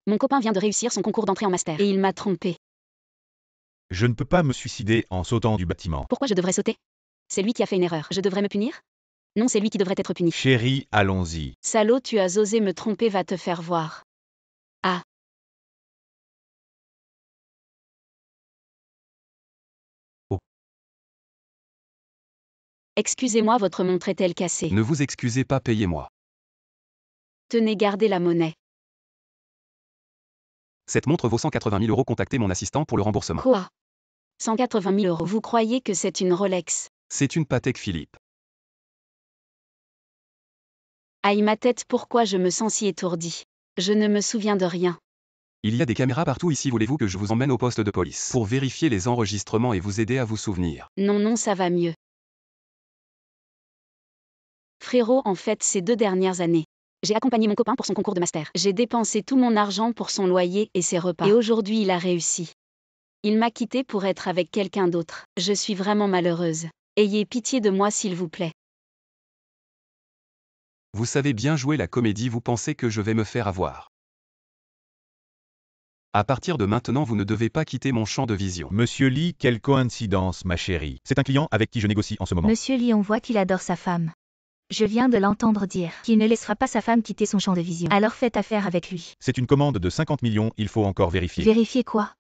Mon copain vient de réussir son concours d'entrée en master. Et il m'a trompé. Je ne peux pas me suicider en sautant du bâtiment. Pourquoi je devrais sauter? C'est lui qui a fait une erreur. Je devrais me punir? Non, c'est lui qui devrait être puni. Chérie, allons-y. Salaud, tu as osé me tromper, va te faire voir. Ah. Oh. Excusez-moi, votre montre est-elle cassée? Ne vous excusez pas, payez-moi. Tenez, gardez la monnaie. Cette montre vaut 180 000 €, contactez mon assistant pour le remboursement. Quoi? 180 000 €. Vous croyez que c'est une Rolex? C'est une Patek Philippe. Aïe ma tête, pourquoi je me sens si étourdie? Je ne me souviens de rien. Il y a des caméras partout ici, voulez-vous que je vous emmène au poste de police pour vérifier les enregistrements et vous aider à vous souvenir? Non, non, ça va mieux. Frérot, en fait, ces 2 dernières années, j'ai accompagné mon copain pour son concours de master. J'ai dépensé tout mon argent pour son loyer et ses repas. Et aujourd'hui, il a réussi. Il m'a quitté pour être avec quelqu'un d'autre. Je suis vraiment malheureuse. Ayez pitié de moi, s'il vous plaît. Vous savez bien jouer la comédie, vous pensez que je vais me faire avoir. À partir de maintenant, vous ne devez pas quitter mon champ de vision. Monsieur Lee, quelle coïncidence, ma chérie. C'est un client avec qui je négocie en ce moment. Monsieur Lee, on voit qu'il adore sa femme. Je viens de l'entendre dire qu'il ne laissera pas sa femme quitter son champ de vision. Alors faites affaire avec lui. C'est une commande de 50 millions, il faut encore vérifier. Vérifiez quoi?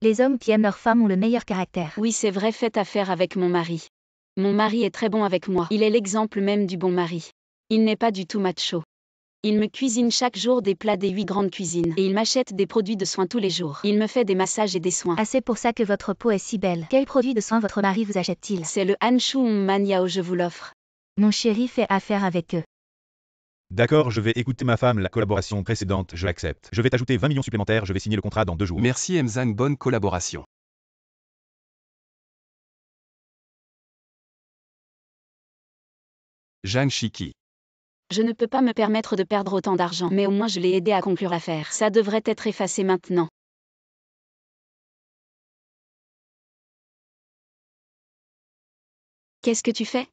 Les hommes qui aiment leur femme ont le meilleur caractère. Oui, c'est vrai, faites affaire avec mon mari. Mon mari est très bon avec moi. Il est l'exemple même du bon mari. Il n'est pas du tout macho. Il me cuisine chaque jour des plats des 8 grandes cuisines. Et il m'achète des produits de soins tous les jours. Il me fait des massages et des soins. Ah, c'est pour ça que votre peau est si belle. Quel produit de soin votre mari vous achète-t-il? C'est le Hanshu Manyao, je vous l'offre. Mon chéri fait affaire avec eux. D'accord, je vais écouter ma femme, la collaboration précédente, je l'accepte. Je vais t'ajouter 20 millions supplémentaires, je vais signer le contrat dans 2 jours. Merci Emzang, bonne collaboration. Zhang Shiki. Je ne peux pas me permettre de perdre autant d'argent, mais au moins je l'ai aidé à conclure l'affaire. Ça devrait être effacé maintenant. Qu'est-ce que tu fais?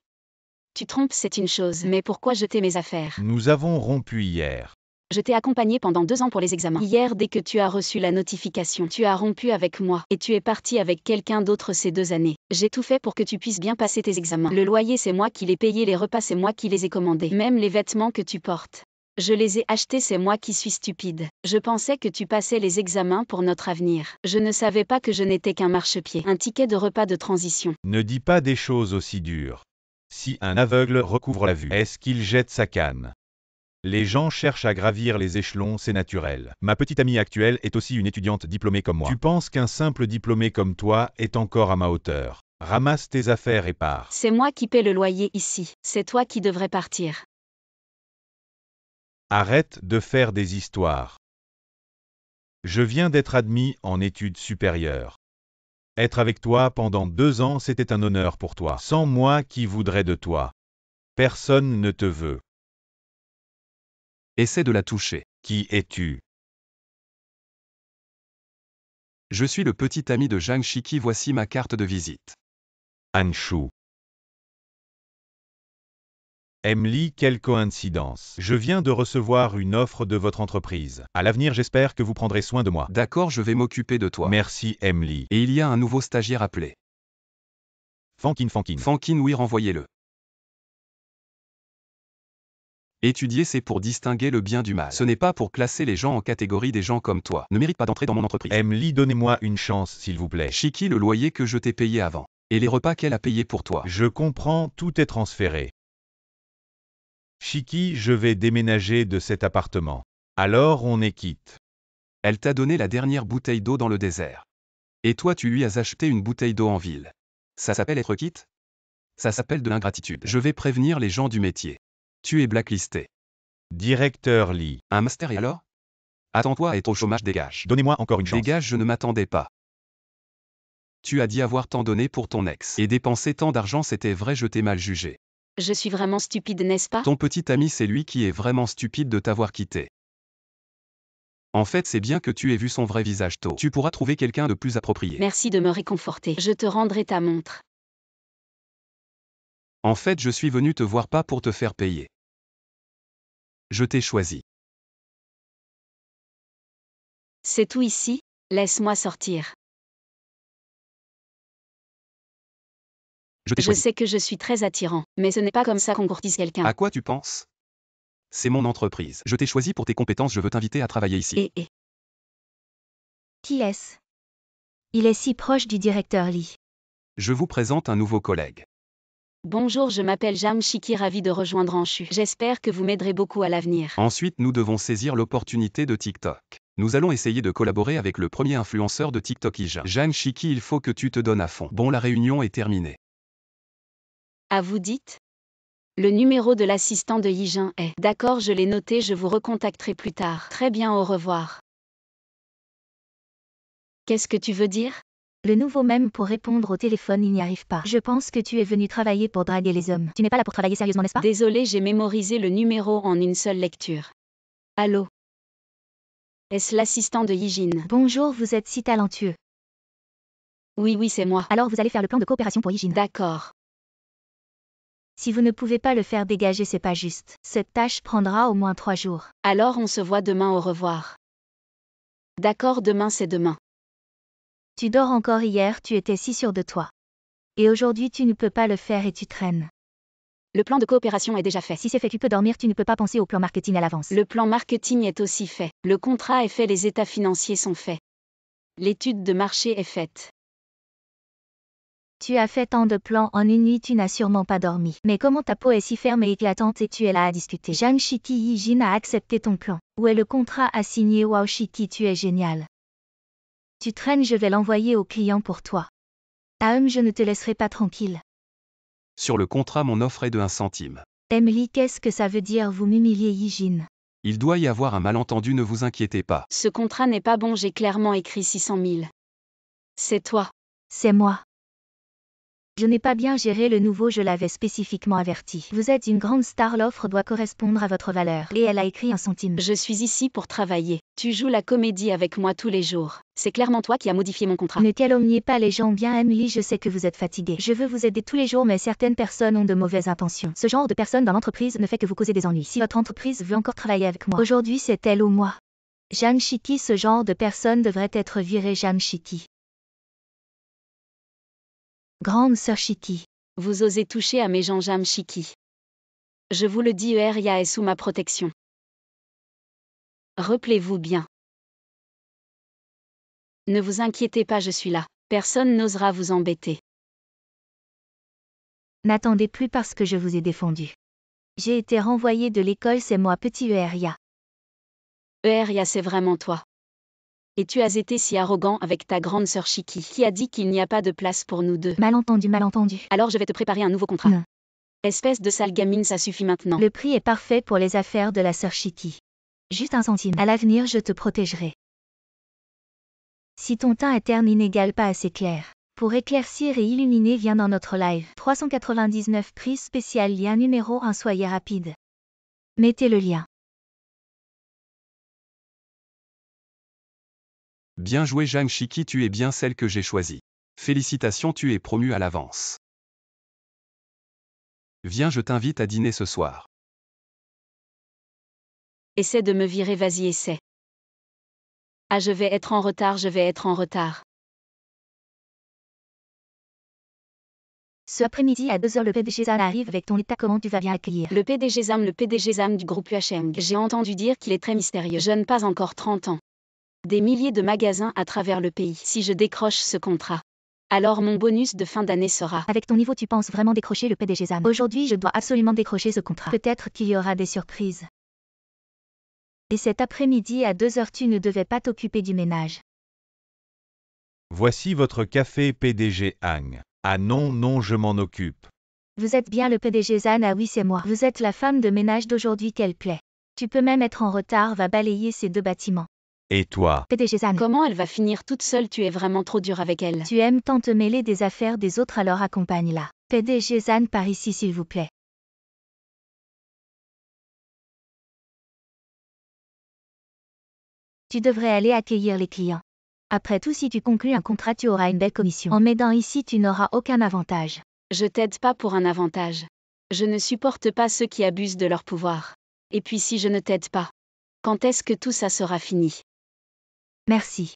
Tu trompes, c'est une chose, mais pourquoi jeter mes affaires? Nous avons rompu hier. Je t'ai accompagné pendant 2 ans pour les examens. Hier, dès que tu as reçu la notification, tu as rompu avec moi, et tu es parti avec quelqu'un d'autre ces 2 années. J'ai tout fait pour que tu puisses bien passer tes examens. Le loyer, c'est moi qui l'ai payé, les repas, c'est moi qui les ai commandés. Même les vêtements que tu portes. Je les ai achetés, c'est moi qui suis stupide. Je pensais que tu passais les examens pour notre avenir. Je ne savais pas que je n'étais qu'un marchepied. Un ticket de repas de transition. Ne dis pas des choses aussi dures. Si un aveugle recouvre la vue, est-ce qu'il jette sa canne? Les gens cherchent à gravir les échelons, c'est naturel. Ma petite amie actuelle est aussi une étudiante diplômée comme moi. Tu penses qu'un simple diplômé comme toi est encore à ma hauteur? Ramasse tes affaires et pars. C'est moi qui paie le loyer ici. C'est toi qui devrais partir. Arrête de faire des histoires. Je viens d'être admis en études supérieures. Être avec toi pendant 2 ans, c'était un honneur pour toi. Sans moi, qui voudrait de toi? Personne ne te veut. Essaie de la toucher. Qui es-tu? Je suis le petit ami de Zhang Shiki, voici ma carte de visite. Hanshu. Emily, quelle coïncidence. Je viens de recevoir une offre de votre entreprise. À l'avenir, j'espère que vous prendrez soin de moi. D'accord, je vais m'occuper de toi. Merci, Emily. Et il y a un nouveau stagiaire appelé. Fankin. Fankin, oui, renvoyez-le. Étudier, c'est pour distinguer le bien du mal. Ce n'est pas pour classer les gens en catégorie. Des gens comme toi ne méritent pas d'entrer dans mon entreprise. Emily, donnez-moi une chance, s'il vous plaît. Shiki, le loyer que je t'ai payé avant. Et les repas qu'elle a payés pour toi. Je comprends, tout est transféré. Shiki, je vais déménager de cet appartement. Alors on est quitte. Elle t'a donné la dernière bouteille d'eau dans le désert. Et toi, tu lui as acheté une bouteille d'eau en ville. Ça s'appelle être quitte? Ça s'appelle de l'ingratitude. Je vais prévenir les gens du métier. Tu es blacklisté. Directeur Lee. Un master et alors? Attends-toi à être au chômage, dégage. Donnez-moi encore une chance. Dégage, je ne m'attendais pas. Tu as dit avoir tant donné pour ton ex. Et dépenser tant d'argent, c'était vrai, je t'ai mal jugé. Je suis vraiment stupide, n'est-ce pas? Ton petit ami, c'est lui qui est vraiment stupide de t'avoir quitté. En fait, c'est bien que tu aies vu son vrai visage tôt. Tu pourras trouver quelqu'un de plus approprié. Merci de me réconforter. Je te rendrai ta montre. En fait, je suis venu te voir pas pour te faire payer. Je t'ai choisi. C'est tout ici, laisse-moi sortir. Je t'ai Je choisi. sais que je suis très attirant, mais ce n'est pas comme ça qu'on courtise quelqu'un. À quoi tu penses? C'est mon entreprise. Je t'ai choisi pour tes compétences, je veux t'inviter à travailler ici. Et. Qui est-ce? Il est si proche du directeur Lee. Je vous présente un nouveau collègue. Bonjour, je m'appelle Jam Shiki, ravi de rejoindre Anshu. J'espère que vous m'aiderez beaucoup à l'avenir. Ensuite, nous devons saisir l'opportunité de TikTok. Nous allons essayer de collaborer avec le premier influenceur de TikTok, Ijin. Jang Shiki, il faut que tu te donnes à fond. Bon, la réunion est terminée. À vous dites? Le numéro de l'assistant de Yijin est. D'accord, je l'ai noté, je vous recontacterai plus tard. Très bien, au revoir. Qu'est-ce que tu veux dire? Le nouveau mème pour répondre au téléphone, il n'y arrive pas. Je pense que tu es venu travailler pour draguer les hommes. Tu n'es pas là pour travailler sérieusement, n'est-ce pas? Désolé, j'ai mémorisé le numéro en une seule lecture. Allô? Est-ce l'assistant de Yijin? Bonjour, vous êtes si talentueux. Oui, c'est moi. Alors vous allez faire le plan de coopération pour Yijin. D'accord. Si vous ne pouvez pas le faire dégager, c'est pas juste. Cette tâche prendra au moins 3 jours. Alors on se voit demain, au revoir. D'accord, demain c'est demain. Tu dors encore, hier tu étais si sûr de toi. Et aujourd'hui tu ne peux pas le faire et tu traînes. Le plan de coopération est déjà fait. Si c'est fait, tu peux dormir, tu ne peux pas penser au plan marketing à l'avance. Le plan marketing est aussi fait. Le contrat est fait, les états financiers sont faits. L'étude de marché est faite. Tu as fait tant de plans en une nuit, tu n'as sûrement pas dormi. Mais comment ta peau est si ferme et éclatante et tu es là à discuter? Jang Shiki, Yijin a accepté ton plan. Où est le contrat à signer? Wow Shiki, tu es génial. Tu traînes, je vais l'envoyer au client pour toi. Je ne te laisserai pas tranquille. Sur le contrat, mon offre est de 1 centime. Emily, qu'est-ce que ça veut dire? Vous m'humiliez, Yijin. Il doit y avoir un malentendu, ne vous inquiétez pas. Ce contrat n'est pas bon, j'ai clairement écrit 600 000. C'est toi. C'est moi. Je n'ai pas bien géré le nouveau, je l'avais spécifiquement averti. Vous êtes une grande star, l'offre doit correspondre à votre valeur. Et elle a écrit 1 centime. Je suis ici pour travailler. Tu joues la comédie avec moi tous les jours. C'est clairement toi qui as modifié mon contrat. Ne calomniez pas les gens, bien Emily, je sais que vous êtes fatiguée. Je veux vous aider tous les jours, mais certaines personnes ont de mauvaises intentions. Ce genre de personne dans l'entreprise ne fait que vous causer des ennuis. Si votre entreprise veut encore travailler avec moi, aujourd'hui c'est elle ou moi. Jang Shiki, ce genre de personne devrait être viré. Jang Shiki. Grande sœur Shiki. Vous osez toucher à mes gens, Jam Shiki. Je vous le dis, Euria est sous ma protection. Rappelez-vous bien. Ne vous inquiétez pas, je suis là. Personne n'osera vous embêter. N'attendez plus parce que je vous ai défendu. J'ai été renvoyée de l'école, c'est moi, petit Euria. Euria, c'est vraiment toi. Et tu as été si arrogant avec ta grande sœur Shiki, qui a dit qu'il n'y a pas de place pour nous deux. Malentendu, malentendu. Alors je vais te préparer un nouveau contrat. Non. Espèce de sale gamine, ça suffit maintenant. Le prix est parfait pour les affaires de la sœur Shiki. Juste 1 centime. À l'avenir, je te protégerai. Si ton teint est terne, n'égale pas assez clair. Pour éclaircir et illuminer, viens dans notre live. 399 prix spécial, lien numéro 1, soyez rapide. Mettez le lien. Bien joué Jang Shiki, tu es bien celle que j'ai choisie. Félicitations, tu es promue à l'avance. Viens, je t'invite à dîner ce soir. Essaie de me virer, vas-y, essaie. Ah, je vais être en retard, je vais être en retard. Ce après-midi à 2h, le PDG Zan arrive avec ton état, comment tu vas bien accueillir? Le PDG Zam du groupe UHM. J'ai entendu dire qu'il est très mystérieux. Je n'ai pas encore 30 ans. Des milliers de magasins à travers le pays. Si je décroche ce contrat, alors mon bonus de fin d'année sera. Avec ton niveau, tu penses vraiment décrocher le PDG Zan? Aujourd'hui, je dois absolument décrocher ce contrat. Peut-être qu'il y aura des surprises. Et cet après-midi à 2h, tu ne devais pas t'occuper du ménage. Voici votre café PDG Hang. Ah non, je m'en occupe. Vous êtes bien le PDG Zan? Ah oui, c'est moi. Vous êtes la femme de ménage d'aujourd'hui, qu'elle plaît. Tu peux même être en retard, va balayer ces 2 bâtiments. Et toi? PDG Zan. Comment elle va finir toute seule? Tu es vraiment trop dur avec elle. Tu aimes tant te mêler des affaires des autres, alors accompagne-la. PDG Zan, par ici s'il vous plaît. Tu devrais aller accueillir les clients. Après tout, si tu conclus un contrat, tu auras une belle commission. En m'aidant ici, tu n'auras aucun avantage. Je t'aide pas pour un avantage. Je ne supporte pas ceux qui abusent de leur pouvoir. Et puis si je ne t'aide pas, quand est-ce que tout ça sera fini? Merci.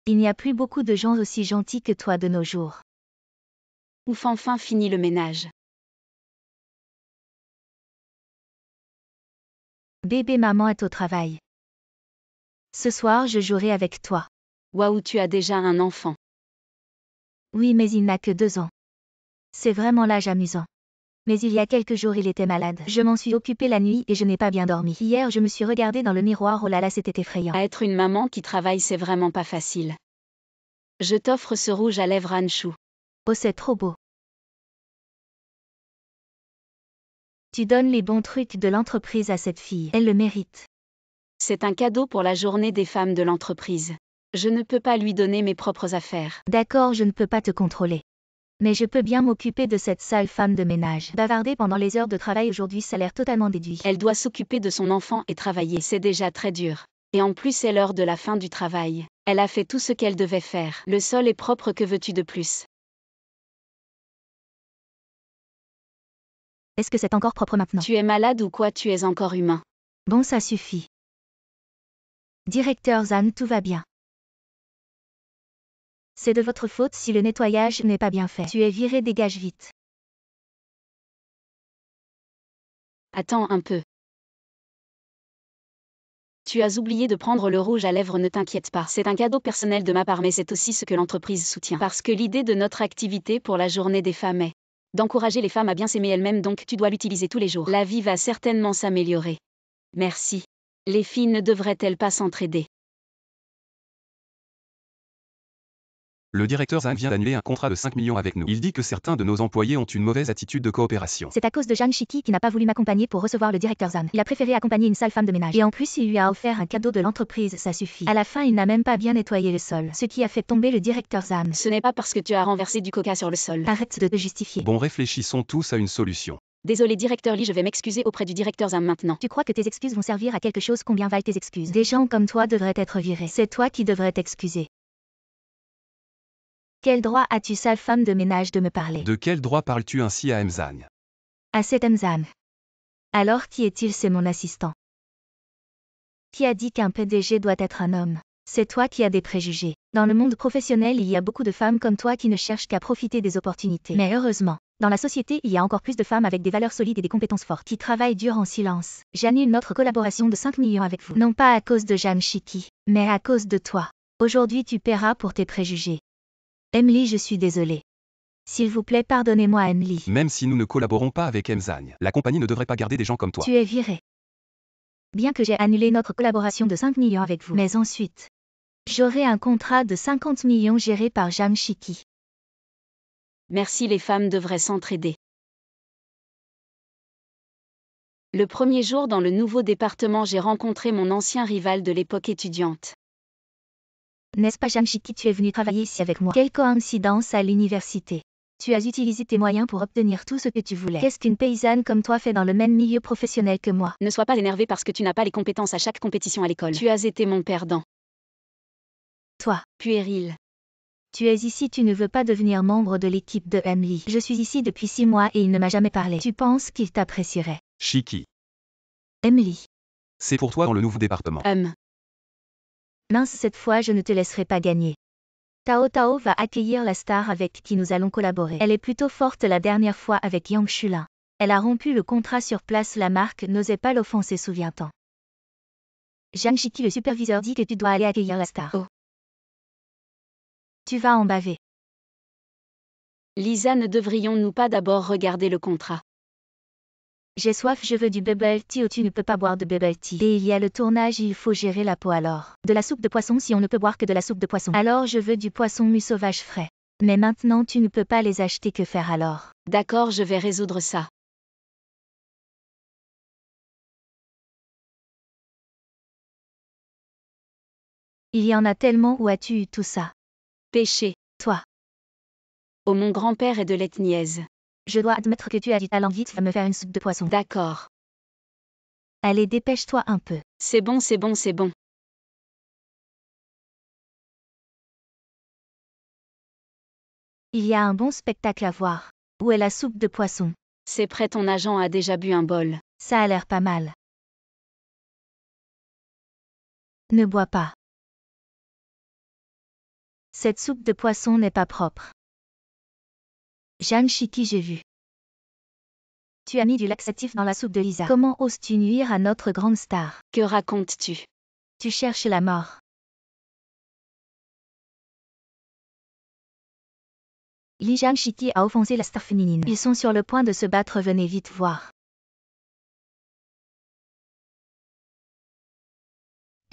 Il n'y a plus beaucoup de gens aussi gentils que toi de nos jours. Ouf, enfin fini le ménage. Bébé maman est au travail. Ce soir je jouerai avec toi. Waouh, tu as déjà un enfant. Oui, mais il n'a que 2 ans. C'est vraiment l'âge amusant. Mais il y a quelques jours il était malade. Je m'en suis occupée la nuit et je n'ai pas bien dormi. Hier je me suis regardée dans le miroir, oh là là, c'était effrayant. À être une maman qui travaille, c'est vraiment pas facile. Je t'offre ce rouge à lèvres Anshu. Oh, c'est trop beau. Tu donnes les bons trucs de l'entreprise à cette fille. Elle le mérite. C'est un cadeau pour la journée des femmes de l'entreprise. Je ne peux pas lui donner mes propres affaires. D'accord, je ne peux pas te contrôler. Mais je peux bien m'occuper de cette sale femme de ménage. Bavarder pendant les heures de travail aujourd'hui, ça a l'air totalement déduit. Elle doit s'occuper de son enfant et travailler, c'est déjà très dur. Et en plus c'est l'heure de la fin du travail. Elle a fait tout ce qu'elle devait faire. Le sol est propre, que veux-tu de plus? Est-ce que c'est encore propre maintenant? Tu es malade ou quoi? Tu es encore humain. Bon, ça suffit. Directeur Zan, tout va bien. C'est de votre faute si le nettoyage n'est pas bien fait. Tu es viré, dégage vite. Attends un peu. Tu as oublié de prendre le rouge à lèvres, ne t'inquiète pas. C'est un cadeau personnel de ma part, mais c'est aussi ce que l'entreprise soutient. Parce que l'idée de notre activité pour la journée des femmes est d'encourager les femmes à bien s'aimer elles-mêmes, donc tu dois l'utiliser tous les jours. La vie va certainement s'améliorer. Merci. Les filles ne devraient-elles pas s'entraider? Le directeur Zhang vient d'annuler un contrat de 5 millions avec nous. Il dit que certains de nos employés ont une mauvaise attitude de coopération. C'est à cause de Zhang Shiki qui n'a pas voulu m'accompagner pour recevoir le directeur Zan. Il a préféré accompagner une sale femme de ménage. Et en plus, il lui a offert un cadeau de l'entreprise, ça suffit. À la fin, il n'a même pas bien nettoyé le sol, ce qui a fait tomber le directeur Zan. Ce n'est pas parce que tu as renversé du coca sur le sol. Arrête de te justifier. Bon, réfléchissons tous à une solution. Désolé directeur Lee, je vais m'excuser auprès du directeur Zam maintenant. Tu crois que tes excuses vont servir à quelque chose? Combien valent tes excuses? Des gens comme toi devraient être virés. C'est toi qui devrais t'excuser. Quel droit as-tu, sale femme de ménage, de me parler? De quel droit parles-tu ainsi à Mzan? À cet Mzan. Alors qui est-il? C'est mon assistant. Qui a dit qu'un PDG doit être un homme? C'est toi qui as des préjugés. Dans le monde professionnel, il y a beaucoup de femmes comme toi qui ne cherchent qu'à profiter des opportunités. Mais heureusement, dans la société, il y a encore plus de femmes avec des valeurs solides et des compétences fortes qui travaillent dur en silence. J'annule notre collaboration de 5 millions avec vous. Non pas à cause de Zhang Shiki, mais à cause de toi. Aujourd'hui, tu paieras pour tes préjugés. Emily, je suis désolée. S'il vous plaît, pardonnez-moi, Emily. Même si nous ne collaborons pas avec Mzan, la compagnie ne devrait pas garder des gens comme toi. Tu es viré. Bien que j'ai annulé notre collaboration de 5 millions avec vous. Mais ensuite, j'aurai un contrat de 50 millions géré par Zhang Shiki. Merci, les femmes devraient s'entraider. Le premier jour dans le nouveau département, j'ai rencontré mon ancien rival de l'époque étudiante. N'est-ce pas, Zhang Shiki, tu es venu travailler ici avec moi? Quelle coïncidence à l'université. Tu as utilisé tes moyens pour obtenir tout ce que tu voulais. Qu'est-ce qu'une paysanne comme toi fait dans le même milieu professionnel que moi? Ne sois pas énervé parce que tu n'as pas les compétences à chaque compétition à l'école. Tu as été mon perdant. Toi, Puéril. tu es ici, tu ne veux pas devenir membre de l'équipe de Emily. Je suis ici depuis 6 mois et il ne m'a jamais parlé. Tu penses qu'il t'apprécierait? Shiki. Emily. C'est pour toi dans le nouveau département. Mince, cette fois je ne te laisserai pas gagner. Tao Tao va accueillir la star avec qui nous allons collaborer. Elle est plutôt forte la dernière fois avec Yang Shulin. Elle a rompu le contrat sur place, la marque n'osait pas l'offenser, souviens-t'en. Zhang Shiki, le superviseur, dit que tu dois aller accueillir la star. Oh. Tu vas en baver. Lisa, ne devrions-nous pas d'abord regarder le contrat? J'ai soif, je veux du bubble tea. Oh, tu ne peux pas boire de bubble tea. Et il y a le tournage, il faut gérer la peau alors. De la soupe de poisson si on ne peut boire que de la soupe de poisson. Alors je veux du poisson mu sauvage frais. Mais maintenant tu ne peux pas les acheter, que faire alors? D'accord, je vais résoudre ça. Il y en a tellement, où as-tu eu tout ça? Pêcher. Toi. Oh, mon grand-père est de l'ethnie aise. Je dois admettre que tu as du talent, vite, va me faire une soupe de poisson. D'accord. Allez, dépêche-toi un peu. C'est bon, c'est bon, c'est bon. Il y a un bon spectacle à voir. Où est la soupe de poisson? C'est prêt, ton agent a déjà bu un bol. Ça a l'air pas mal. Ne bois pas. Cette soupe de poisson n'est pas propre. Jeanne Chiki, j'ai vu. Tu as mis du laxatif dans la soupe de Lisa. Comment oses-tu nuire à notre grande star? Que racontes-tu? Tu cherches la mort. Lee Jeanne Chiki a offensé la star féminine. Ils sont sur le point de se battre, venez vite voir.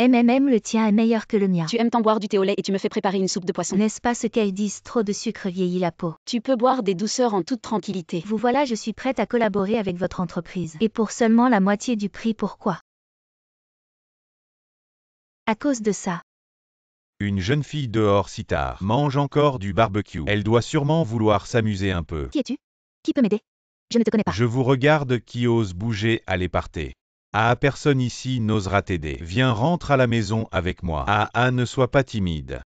Le tien est meilleur que le mien. Tu aimes tant boire du thé au lait et tu me fais préparer une soupe de poisson. N'est-ce pas ce qu'elles disent, trop de sucre vieillit la peau? Tu peux boire des douceurs en toute tranquillité. Vous voilà, je suis prête à collaborer avec votre entreprise. Et pour seulement la moitié du prix, pourquoi? À cause de ça. Une jeune fille dehors si tard mange encore du barbecue. Elle doit sûrement vouloir s'amuser un peu. Qui es-tu? Qui peut m'aider? Je ne te connais pas. Je vous regarde qui ose bouger, allez partez. Ah, personne ici n'osera t'aider. Viens, rentre à la maison avec moi. Ah, ne sois pas timide.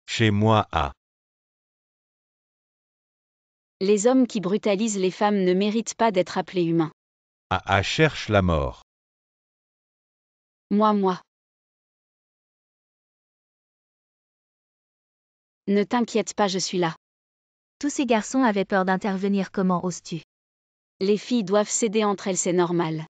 Chez moi, ah. Les hommes qui brutalisent les femmes ne méritent pas d'être appelés humains. Ah, cherche la mort. Moi. Ne t'inquiète pas, je suis là. Tous ces garçons avaient peur d'intervenir, comment oses-tu? Les filles doivent s'aider entre elles, c'est normal.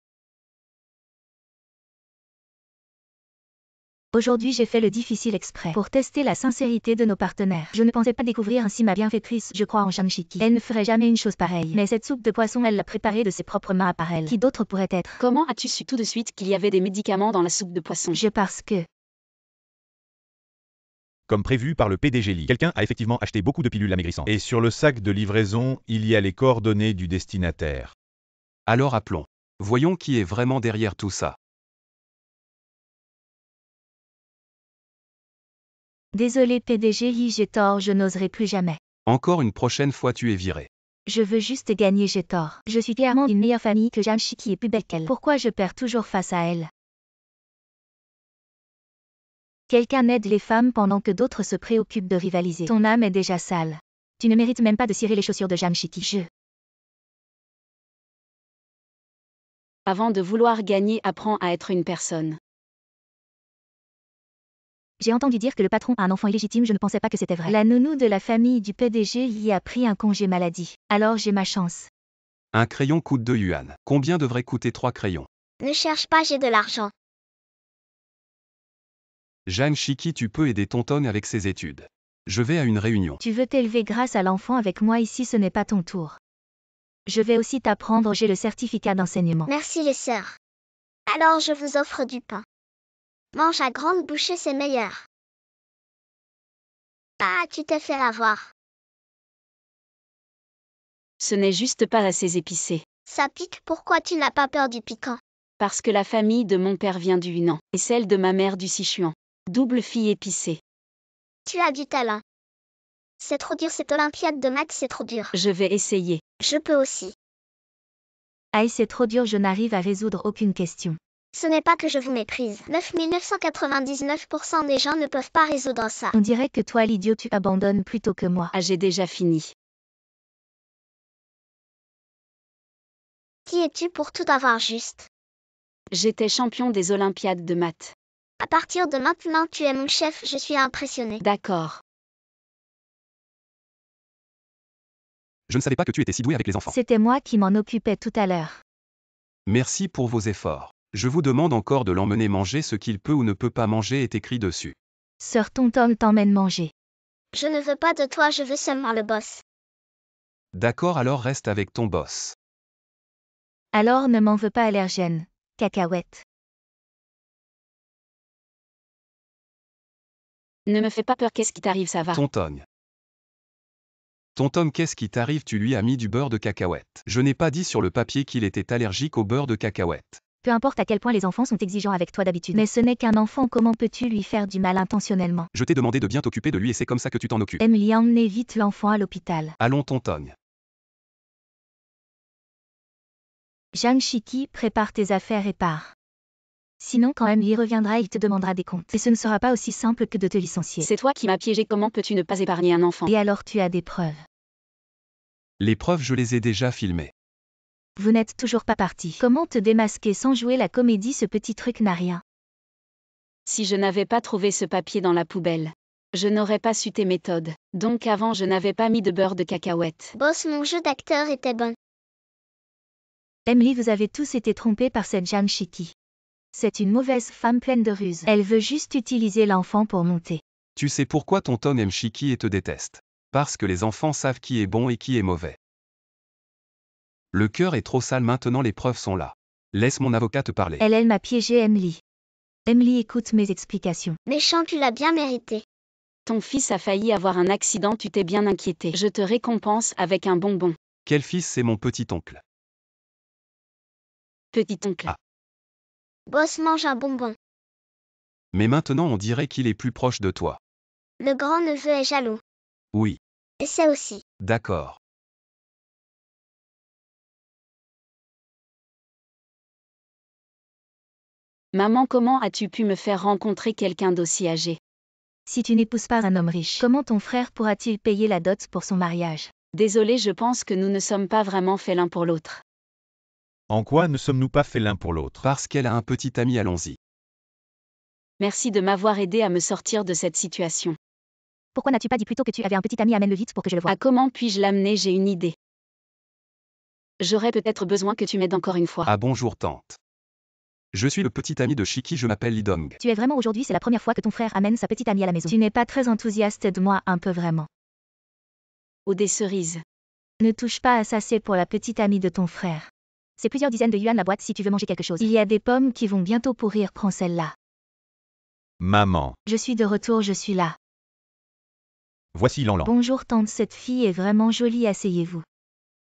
Aujourd'hui, j'ai fait le difficile exprès pour tester la sincérité de nos partenaires. Je ne pensais pas découvrir ainsi ma bienfaitrice, je crois en Jeanne Chiki. Elle ne ferait jamais une chose pareille. Mais cette soupe de poisson, elle l'a préparée de ses propres mains à part elle. Qui d'autre pourrait être? Comment as-tu su tout de suite qu'il y avait des médicaments dans la soupe de poisson? Parce que... Comme prévu par le PDG Lee, quelqu'un a effectivement acheté beaucoup de pilules amaigrissantes. Et sur le sac de livraison, il y a les coordonnées du destinataire. Alors appelons. Voyons qui est vraiment derrière tout ça. Désolé PDG Lee, j'ai tort, je n'oserai plus jamais. Encore une prochaine fois tu es viré. Je veux juste gagner, j'ai tort. Je suis clairement d'une meilleure famille que Jeanne Chiki est plus belle qu'elle. Pourquoi je perds toujours face à elle? Quelqu'un aide les femmes pendant que d'autres se préoccupent de rivaliser. Ton âme est déjà sale. Tu ne mérites même pas de cirer les chaussures de Jeanne Chiki. Avant de vouloir gagner, apprends à être une personne. J'ai entendu dire que le patron a un enfant illégitime, je ne pensais pas que c'était vrai. La nounou de la famille du PDG y a pris un congé maladie. Alors j'ai ma chance. Un crayon coûte 2 yuan. Combien devrait coûter 3 crayons? Ne cherche pas, j'ai de l'argent. Jeanne Chiki, tu peux aider Tonton avec ses études. Je vais à une réunion. Tu veux t'élever grâce à l'enfant avec moi ici, ce n'est pas ton tour. Je vais aussi t'apprendre, j'ai le certificat d'enseignement. Merci les sœurs. Alors je vous offre du pain. Mange à grande bouchée, c'est meilleur. Ah, tu t'es fait avoir. Ce n'est juste pas assez épicé. Ça pique, pourquoi tu n'as pas peur du piquant? Parce que la famille de mon père vient du Hunan, et celle de ma mère du Sichuan. Double fille épicée. Tu as du talent. C'est trop dur, cette olympiade de maths, c'est trop dur. Je vais essayer. Je peux aussi. Aïe, c'est trop dur, je n'arrive à résoudre aucune question. Ce n'est pas que je vous méprise. 9999% des gens ne peuvent pas résoudre ça. On dirait que toi, l'idiot, tu abandonnes plutôt que moi. Ah, j'ai déjà fini. Qui es-tu pour tout avoir juste? J'étais champion des Olympiades de maths. À partir de maintenant, tu es mon chef, je suis impressionné. D'accord. Je ne savais pas que tu étais si doué avec les enfants. C'était moi qui m'en occupais tout à l'heure. Merci pour vos efforts. Je vous demande encore de l'emmener manger, ce qu'il peut ou ne peut pas manger est écrit dessus. Sœur Tonton t'emmène manger. Je ne veux pas de toi, je veux seulement le boss. D'accord, alors reste avec ton boss. Alors ne m'en veux pas, allergène. Cacahuète. Ne me fais pas peur, qu'est-ce qui t'arrive, ça va? Tonton, qu'est-ce qui t'arrive? Tu lui as mis du beurre de cacahuète. Je n'ai pas dit sur le papier qu'il était allergique au beurre de cacahuète. Peu importe à quel point les enfants sont exigeants avec toi d'habitude. Mais ce n'est qu'un enfant, comment peux-tu lui faire du mal intentionnellement? Je t'ai demandé de bien t'occuper de lui et c'est comme ça que tu t'en occupes. Emily, emmenez vite l'enfant à l'hôpital. Allons Tonton. Jeanne Chiki, prépare tes affaires et pars. Sinon quand Emily reviendra, il te demandera des comptes. Et ce ne sera pas aussi simple que de te licencier. C'est toi qui m'as piégé, comment peux-tu ne pas épargner un enfant? Et alors tu as des preuves? Les preuves, je les ai déjà filmées. Vous n'êtes toujours pas parti. Comment te démasquer sans jouer la comédie? Ce petit truc n'a rien. Si je n'avais pas trouvé ce papier dans la poubelle. Je n'aurais pas su tes méthodes. Donc avant je n'avais pas mis de beurre de cacahuète. Boss, mon jeu d'acteur était bon. Emily, vous avez tous été trompés par cette Jeanne Shiki. C'est une mauvaise femme pleine de ruses. Elle veut juste utiliser l'enfant pour monter. Tu sais pourquoi ton Tom aime Shiki et te déteste. Parce que les enfants savent qui est bon et qui est mauvais. Le cœur est trop sale maintenant, les preuves sont là. Laisse mon avocat te parler. Elle m'a piégé, Emily. Emily, écoute mes explications. Méchant, tu l'as bien mérité. Ton fils a failli avoir un accident, tu t'es bien inquiété. Je te récompense avec un bonbon. Quel fils, c'est mon petit-oncle. Petit-oncle. Ah. Boss, mange un bonbon. Mais maintenant on dirait qu'il est plus proche de toi. Le grand-neveu est jaloux. Oui. Et c'est aussi. D'accord. Maman, comment as-tu pu me faire rencontrer quelqu'un d'aussi âgé? Si tu n'épouses pas un homme riche, comment ton frère pourra-t-il payer la dot pour son mariage? Désolé, je pense que nous ne sommes pas vraiment faits l'un pour l'autre. En quoi ne sommes-nous pas faits l'un pour l'autre? Parce qu'elle a un petit ami, allons-y. Merci de m'avoir aidé à me sortir de cette situation. Pourquoi n'as-tu pas dit plutôt que tu avais un petit ami? Amène-le vite pour que je le voie. À comment puis-je l'amener? J'ai une idée. J'aurais peut-être besoin que tu m'aides encore une fois. Ah bonjour tante. Je suis le petit ami de Shiki, je m'appelle Lidong. Tu es vraiment aujourd'hui, c'est la première fois que ton frère amène sa petite amie à la maison. Tu n'es pas très enthousiaste, aide-moi un peu vraiment. Ou des cerises. Ne touche pas à ça, c'est pour la petite amie de ton frère. C'est plusieurs dizaines de yuan la boîte si tu veux manger quelque chose. Il y a des pommes qui vont bientôt pourrir, prends celle-là. Maman, Je suis de retour, je suis là. voici Lanlan. Bonjour tante, cette fille est vraiment jolie, asseyez-vous.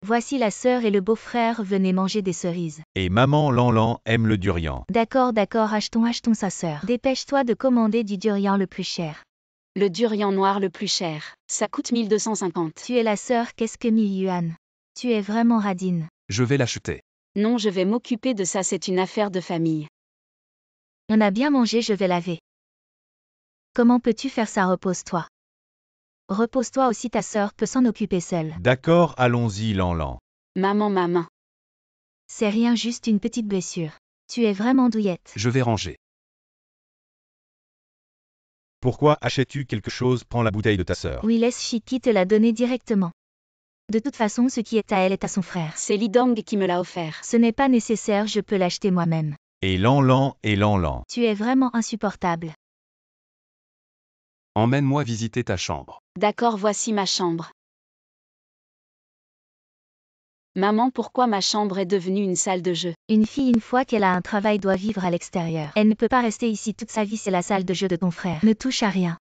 Voici la sœur et le beau-frère, venez manger des cerises. Et maman Lanlan aime le durian. D'accord, achetons sa sœur. Dépêche-toi de commander du durian le plus cher. Le durian noir le plus cher. Ça coûte 1250. Tu es la sœur, qu'est-ce que 1000 yuan? Tu es vraiment radine. Je vais l'acheter. Non, je vais m'occuper de ça, c'est une affaire de famille. On a bien mangé, je vais laver. Comment peux-tu faire ça? Repose-toi. Repose-toi aussi, ta sœur peut s'en occuper seule. D'accord, allons-y Lanlan. Maman, ma main. C'est rien, juste une petite blessure. Tu es vraiment douillette. Je vais ranger. Pourquoi achètes-tu quelque chose? Prends la bouteille de ta sœur. Oui, laisse Shiki te la donner directement. De toute façon, ce qui est à elle est à son frère. C'est Lidong qui me l'a offert. Ce n'est pas nécessaire, je peux l'acheter moi-même. Et Lanlan et Lanlan. Tu es vraiment insupportable. Emmène-moi visiter ta chambre. D'accord, voici ma chambre. Maman, pourquoi ma chambre est devenue une salle de jeu? Une fille, une fois qu'elle a un travail, doit vivre à l'extérieur. Elle ne peut pas rester ici toute sa vie, c'est la salle de jeu de ton frère. Ne touche à rien.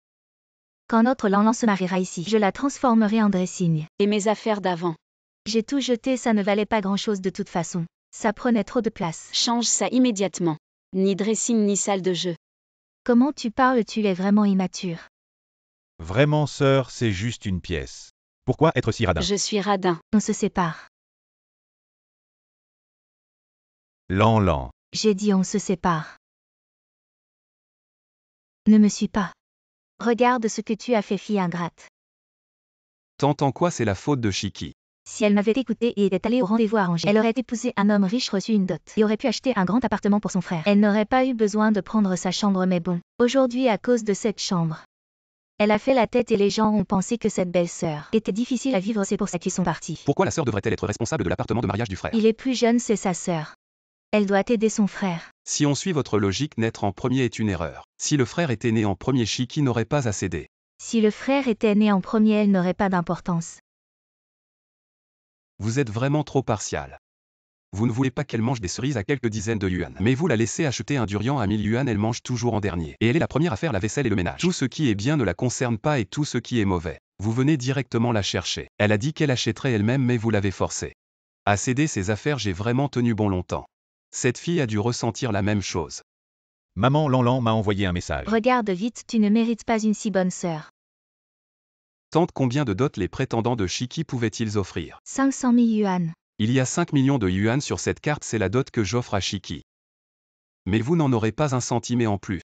Quand notre Lanlan se mariera ici, je la transformerai en dressing. Et mes affaires d'avant? J'ai tout jeté, ça ne valait pas grand-chose de toute façon. Ça prenait trop de place. Change ça immédiatement. Ni dressing ni salle de jeu. Comment tu parles? Tu es vraiment immature. Vraiment sœur, c'est juste une pièce. Pourquoi être si radin? Je suis radin. On se sépare. Lanlan. J'ai dit on se sépare. Ne me suis pas. Regarde ce que tu as fait, fille ingrate. Tante, en quoi c'est la faute de Shiki? Si elle m'avait écouté et était allée au rendez-vous arrangé, elle aurait épousé un homme riche, reçu une dot, et aurait pu acheter un grand appartement pour son frère. Elle n'aurait pas eu besoin de prendre sa chambre, mais bon. Aujourd'hui, à cause de cette chambre, elle a fait la tête et les gens ont pensé que cette belle-sœur était difficile à vivre, c'est pour ça qu'ils sont partis. Pourquoi la sœur devrait-elle être responsable de l'appartement de mariage du frère? Il est plus jeune, c'est sa sœur. Elle doit aider son frère. Si on suit votre logique, naître en premier est une erreur. Si le frère était né en premier, Shiki n'aurait pas à céder. Si le frère était né en premier, elle n'aurait pas d'importance. Vous êtes vraiment trop partial. Vous ne voulez pas qu'elle mange des cerises à quelques dizaines de yuan. Mais vous la laissez acheter un durian à 1000 yuan, elle mange toujours en dernier. Et elle est la première à faire la vaisselle et le ménage. Tout ce qui est bien ne la concerne pas et tout ce qui est mauvais. Vous venez directement la chercher. Elle a dit qu'elle achèterait elle-même mais vous l'avez forcée. À céder ses affaires, j'ai vraiment tenu bon longtemps. Cette fille a dû ressentir la même chose. Maman Lanlan m'a envoyé un message. Regarde vite, tu ne mérites pas une si bonne sœur. Tante, combien de dots les prétendants de Shiki pouvaient-ils offrir? 500 000 yuan. Il y a 5 millions de yuan sur cette carte, c'est la dot que j'offre à Shiki. Mais vous n'en aurez pas un centime et en plus.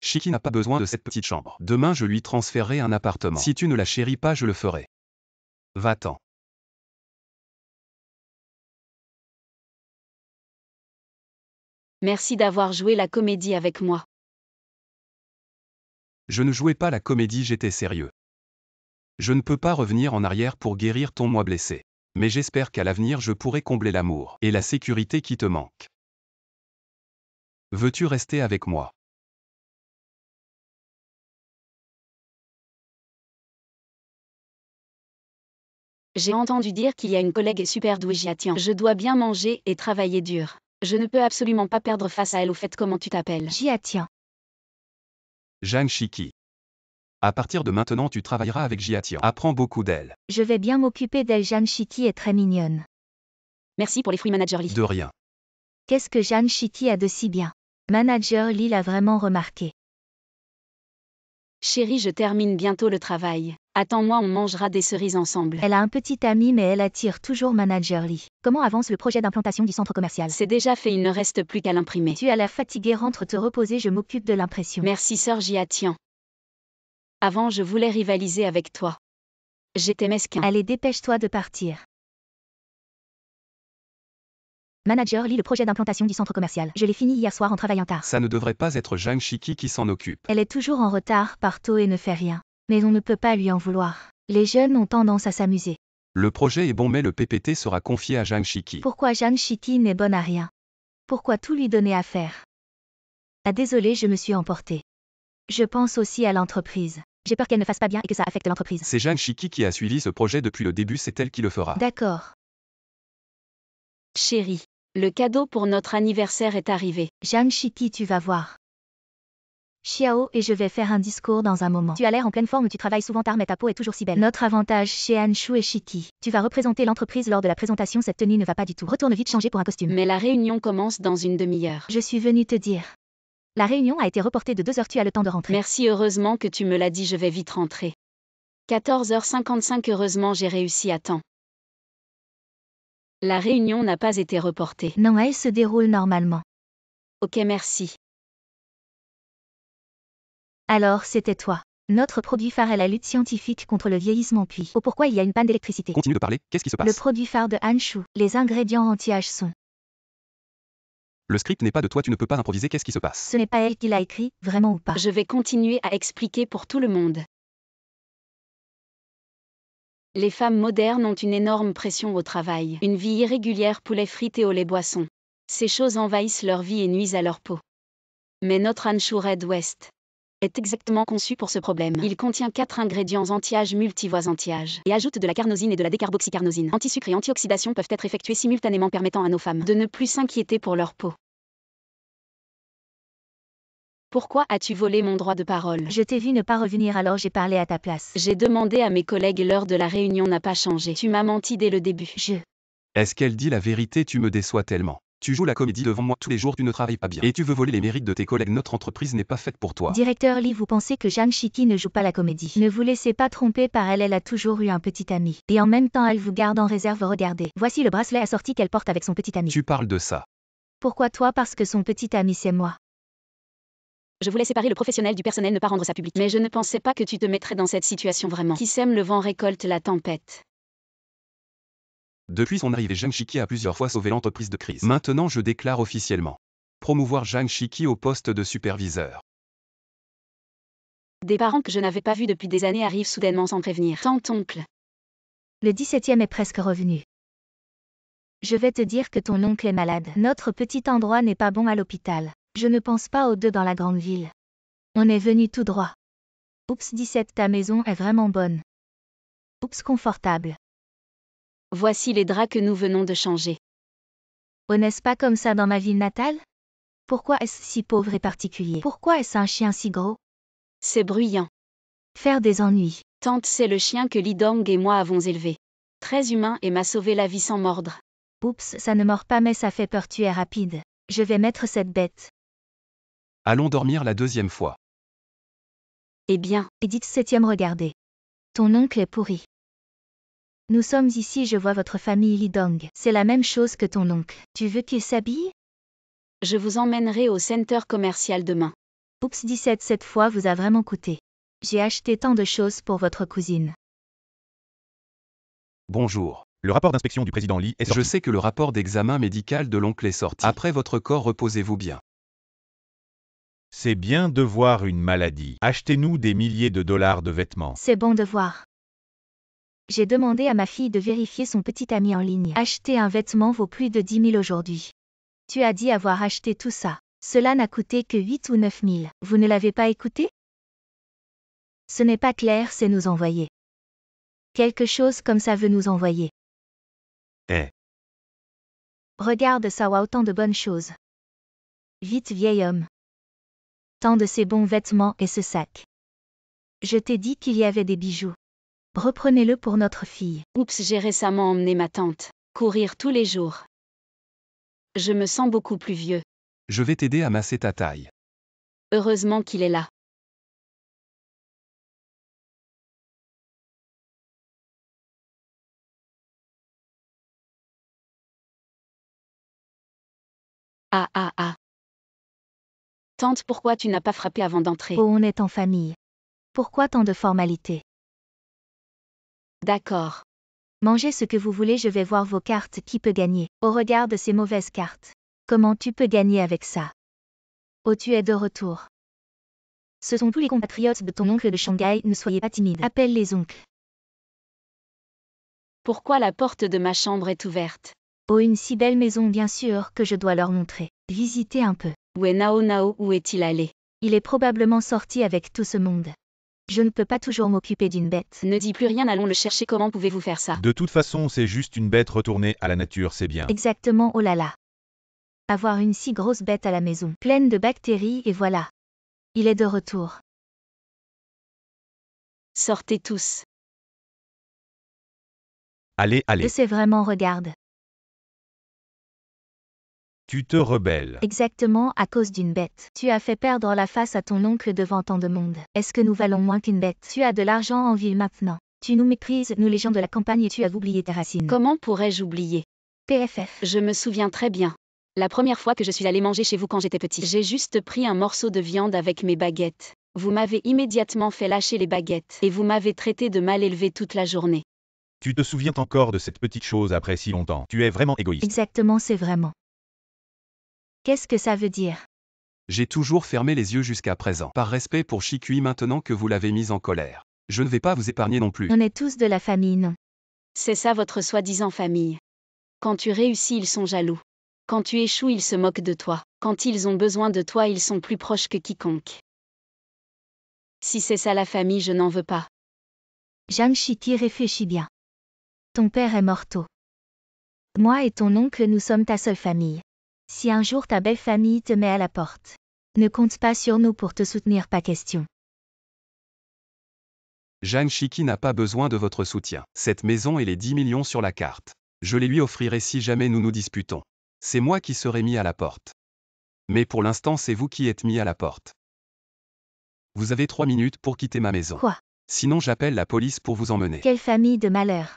Shiki n'a pas besoin de cette petite chambre. Demain je lui transférerai un appartement. Si tu ne la chéris pas, je le ferai. Va-t'en. Merci d'avoir joué la comédie avec moi. Je ne jouais pas la comédie, j'étais sérieux. Je ne peux pas revenir en arrière pour guérir ton moi blessé. Mais j'espère qu'à l'avenir je pourrai combler l'amour et la sécurité qui te manquent. Veux-tu rester avec moi? J'ai entendu dire qu'il y a une collègue super douée, Jiatian. Je dois bien manger et travailler dur. Je ne peux absolument pas perdre face à elle. Au fait, comment tu t'appelles? Jiatian. Zhang Shiki. À partir de maintenant tu travailleras avec Jiatian. Apprends beaucoup d'elle. Je vais bien m'occuper d'elle. Jeanne Shiki est très mignonne. Merci pour les fruits, Manager Lee. De rien. Qu'est-ce que Jeanne Shiki a de si bien? Manager Lee l'a vraiment remarqué. Chérie, je termine bientôt le travail. Attends-moi, on mangera des cerises ensemble. Elle a un petit ami mais elle attire toujours Manager Lee. Comment avance le projet d'implantation du centre commercial? C'est déjà fait, il ne reste plus qu'à l'imprimer. Tu as l'air fatigué, rentre te reposer, je m'occupe de l'impression. Merci Sir Jiatian. Avant, je voulais rivaliser avec toi. J'étais mesquin. Allez, dépêche-toi de partir. Manager Lee, le projet d'implantation du centre commercial. Je l'ai fini hier soir en travaillant tard. Ça ne devrait pas être Zhang Shiki qui s'en occupe. Elle est toujours en retard par tôt et ne fait rien. Mais on ne peut pas lui en vouloir. Les jeunes ont tendance à s'amuser. Le projet est bon mais le PPT sera confié à Zhang Shiki. Pourquoi Jeanne Shiki n'est bonne à rien? Pourquoi tout lui donner à faire? Ah désolé, je me suis emportée. Je pense aussi à l'entreprise. J'ai peur qu'elle ne fasse pas bien et que ça affecte l'entreprise. C'est Zhang Shiki qui a suivi ce projet depuis le début, c'est elle qui le fera. D'accord. Chérie, le cadeau pour notre anniversaire est arrivé. Jeanne Shiki, tu vas voir. Xiao et je vais faire un discours dans un moment. Tu as l'air en pleine forme, tu travailles souvent tard mais ta peau est toujours si belle. Notre avantage chez Anshu et Shiki. Tu vas représenter l'entreprise lors de la présentation, cette tenue ne va pas du tout. Retourne vite changer pour un costume. Mais la réunion commence dans une demi-heure. Je suis venue te dire. La réunion a été reportée de 2 heures, tu as le temps de rentrer. Merci, heureusement que tu me l'as dit, je vais vite rentrer. 14h55, heureusement j'ai réussi à temps. La réunion n'a pas été reportée. Non, elle se déroule normalement. Ok, merci. Alors c'était toi. Notre produit phare est la lutte scientifique contre le vieillissement puis. Oh, pourquoi il y a une panne d'électricité? Continue de parler, qu'est-ce qui se passe? Le produit phare de Anshu, les ingrédients anti-âge sont. Le script n'est pas de toi, tu ne peux pas improviser, qu'est-ce qui se passe? Ce n'est pas elle qui l'a écrit, vraiment ou pas? Je vais continuer à expliquer pour tout le monde. Les femmes modernes ont une énorme pression au travail, une vie irrégulière, poulet frites et au lait boisson. Ces choses envahissent leur vie et nuisent à leur peau. Mais notre Anshu Red West est exactement conçu pour ce problème. Il contient 4 ingrédients anti-âge multivoies anti-âge et ajoute de la carnosine et de la décarboxycarnosine. Anti-sucre et anti-oxydation peuvent être effectués simultanément, permettant à nos femmes de ne plus s'inquiéter pour leur peau. Pourquoi as-tu volé mon droit de parole? Je t'ai vu ne pas revenir alors j'ai parlé à ta place. J'ai demandé à mes collègues, l'heure de la réunion n'a pas changé. Tu m'as menti dès le début. Est-ce qu'elle dit la vérité? Tu me déçois tellement. Tu joues la comédie devant moi tous les jours, tu ne travailles pas bien. Et tu veux voler les mérites de tes collègues, notre entreprise n'est pas faite pour toi. Directeur Lee, vous pensez que Jeanne Shiki ne joue pas la comédie? Ne vous laissez pas tromper par elle, elle a toujours eu un petit ami. Et en même temps elle vous garde en réserve, regardez. Voici le bracelet assorti qu'elle porte avec son petit ami. Tu parles de ça. Pourquoi toi? Parce que son petit ami c'est moi. Je voulais séparer le professionnel du personnel, ne pas rendre ça public. Mais je ne pensais pas que tu te mettrais dans cette situation vraiment. Qui sème le vent récolte la tempête. Depuis son arrivée, Zhang Shiki a plusieurs fois sauvé l'entreprise de crise. Maintenant je déclare officiellement. Promouvoir Zhang Shiki au poste de superviseur. Des parents que je n'avais pas vus depuis des années arrivent soudainement sans prévenir. Tante-oncle. Le 17e est presque revenu. Je vais te dire que ton oncle est malade. Notre petit endroit n'est pas bon à l'hôpital. Je ne pense pas aux deux dans la grande ville. On est venu tout droit. Oups 17, ta maison est vraiment bonne. Oups confortable. Voici les draps que nous venons de changer. Oh, n'est-ce pas comme ça dans ma ville natale? Pourquoi est-ce si pauvre et particulier? Pourquoi est-ce un chien si gros? C'est bruyant. Faire des ennuis. Tante, c'est le chien que Lee Dong et moi avons élevé. Très humain et m'a sauvé la vie sans mordre. Oups, ça ne mord pas mais ça fait peur, tu es rapide. Je vais mettre cette bête. Allons dormir la deuxième fois. Eh bien. Edith 7e, regardez. Ton oncle est pourri. Nous sommes ici, je vois votre famille Lee Dong. C'est la même chose que ton oncle. Tu veux qu'il s'habille? Je vous emmènerai au center commercial demain. Oups 17, cette fois vous a vraiment coûté. J'ai acheté tant de choses pour votre cousine. Bonjour. Le rapport d'inspection du président Lee est sorti. Je sais que le rapport d'examen médical de l'oncle est sorti. Après votre corps, reposez-vous bien. C'est bien de voir une maladie. Achetez-nous des milliers de dollars de vêtements. C'est bon de voir. J'ai demandé à ma fille de vérifier son petit ami en ligne. Acheter un vêtement vaut plus de 10 000 aujourd'hui. Tu as dit avoir acheté tout ça. Cela n'a coûté que 8 ou 9 000. Vous ne l'avez pas écouté? Ce n'est pas clair, c'est nous envoyer. Quelque chose comme ça veut nous envoyer. Eh. Regarde ça, a autant de bonnes choses. Vite, vieil homme. Tant de ces bons vêtements et ce sac. Je t'ai dit qu'il y avait des bijoux. Reprenez-le pour notre fille. Oups, j'ai récemment emmené ma tante courir tous les jours. Je me sens beaucoup plus vieux. Je vais t'aider à masser ta taille. Heureusement qu'il est là. Ah ah ah. Tante, pourquoi tu n'as pas frappé avant d'entrer? Oh, on est en famille. Pourquoi tant de formalités? D'accord. Mangez ce que vous voulez, je vais voir vos cartes. Qui peut gagner? Oh, regarde ces mauvaises cartes. Comment tu peux gagner avec ça? Oh, tu es de retour. Ce sont tous les compatriotes de ton oncle de Shanghai, ne soyez pas timide. Appelle les oncles. Pourquoi la porte de ma chambre est ouverte? Oh, une si belle maison, bien sûr que je dois leur montrer. Visitez un peu. Où est Nao Nao? Où est-il allé? Il est probablement sorti avec tout ce monde. Je ne peux pas toujours m'occuper d'une bête. Ne dis plus rien, allons le chercher. Comment pouvez-vous faire ça? De toute façon, c'est juste une bête retournée à la nature, c'est bien. Exactement, oh là là. Avoir une si grosse bête à la maison, pleine de bactéries et voilà. Il est de retour. Sortez tous. Allez, allez. C'est vraiment, regarde. Tu te rebelles. Exactement à cause d'une bête. Tu as fait perdre la face à ton oncle devant tant de monde. Est-ce que nous valons moins qu'une bête? Tu as de l'argent en ville maintenant. Tu nous méprises, nous les gens de la campagne, et tu as oublié tes racines. Comment pourrais-je oublier? PFF. Je me souviens très bien. La première fois que je suis allée manger chez vous quand j'étais petit, j'ai juste pris un morceau de viande avec mes baguettes. Vous m'avez immédiatement fait lâcher les baguettes et vous m'avez traité de mal élevé toute la journée. Tu te souviens encore de cette petite chose après si longtemps. Tu es vraiment égoïste. Exactement, c'est vraiment. Qu'est-ce que ça veut dire? J'ai toujours fermé les yeux jusqu'à présent. Par respect pour Shikui, maintenant que vous l'avez mise en colère. Je ne vais pas vous épargner non plus. On est tous de la famille, non? C'est ça votre soi-disant famille. Quand tu réussis, ils sont jaloux. Quand tu échoues, ils se moquent de toi. Quand ils ont besoin de toi, ils sont plus proches que quiconque. Si c'est ça la famille, je n'en veux pas. Zhang Shiti, réfléchis bien. Ton père est mort tôt. Moi et ton oncle, nous sommes ta seule famille. Si un jour ta belle famille te met à la porte, ne compte pas sur nous pour te soutenir, pas question. Zhang Shiki n'a pas besoin de votre soutien. Cette maison et les 10 millions sur la carte. Je les lui offrirai si jamais nous nous disputons. C'est moi qui serai mis à la porte. Mais pour l'instant, c'est vous qui êtes mis à la porte. Vous avez 3 minutes pour quitter ma maison. Quoi? Sinon, j'appelle la police pour vous emmener. Quelle famille de malheur.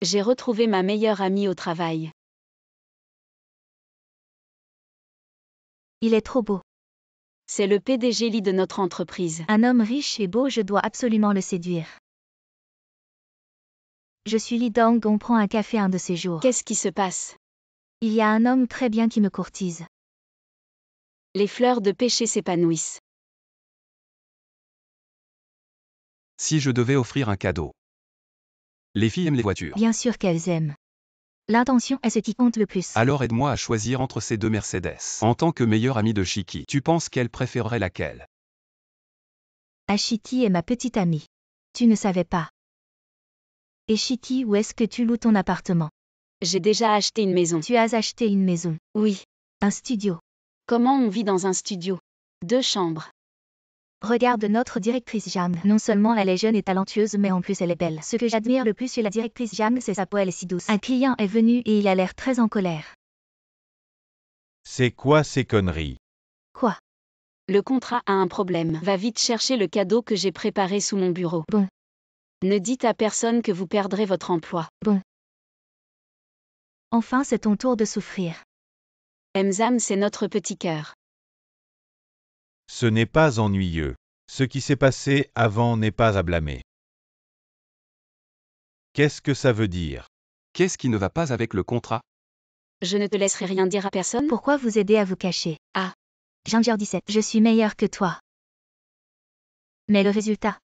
J'ai retrouvé ma meilleure amie au travail. Il est trop beau. C'est le PDG Lee de notre entreprise. Un homme riche et beau, je dois absolument le séduire. Je suis Lee Dong, on prend un café un de ces jours. Qu'est-ce qui se passe? Il y a un homme très bien qui me courtise. Les fleurs de péché s'épanouissent. Si je devais offrir un cadeau. Les filles aiment les voitures. Bien sûr qu'elles aiment. L'intention est ce qui compte le plus. Alors aide-moi à choisir entre ces deux Mercedes. En tant que meilleure amie de Shiki, tu penses qu'elle préférerait laquelle? Ashiti est ma petite amie. Tu ne savais pas. Et Shiti, où est-ce que tu loues ton appartement? J'ai déjà acheté une maison. Tu as acheté une maison. Oui. Un studio. Comment on vit dans un studio? 2 chambres. Regarde notre directrice Jam. Non seulement elle est jeune et talentueuse, mais en plus elle est belle. Ce que j'admire le plus chez la directrice Jam, c'est sa peau, elle est si douce. Un client est venu et il a l'air très en colère. C'est quoi ces conneries? Quoi? Le contrat a un problème. Va vite chercher le cadeau que j'ai préparé sous mon bureau. Bon. Ne dites à personne que vous perdrez votre emploi. Bon. Enfin, c'est ton tour de souffrir. Emzam, c'est notre petit cœur. Ce n'est pas ennuyeux. Ce qui s'est passé avant n'est pas à blâmer. Qu'est-ce que ça veut dire? Qu'est-ce qui ne va pas avec le contrat? Je ne te laisserai rien dire à personne. Pourquoi vous aider à vous cacher? Ah. Ginger 17. Je suis meilleur que toi. Mais le résultat?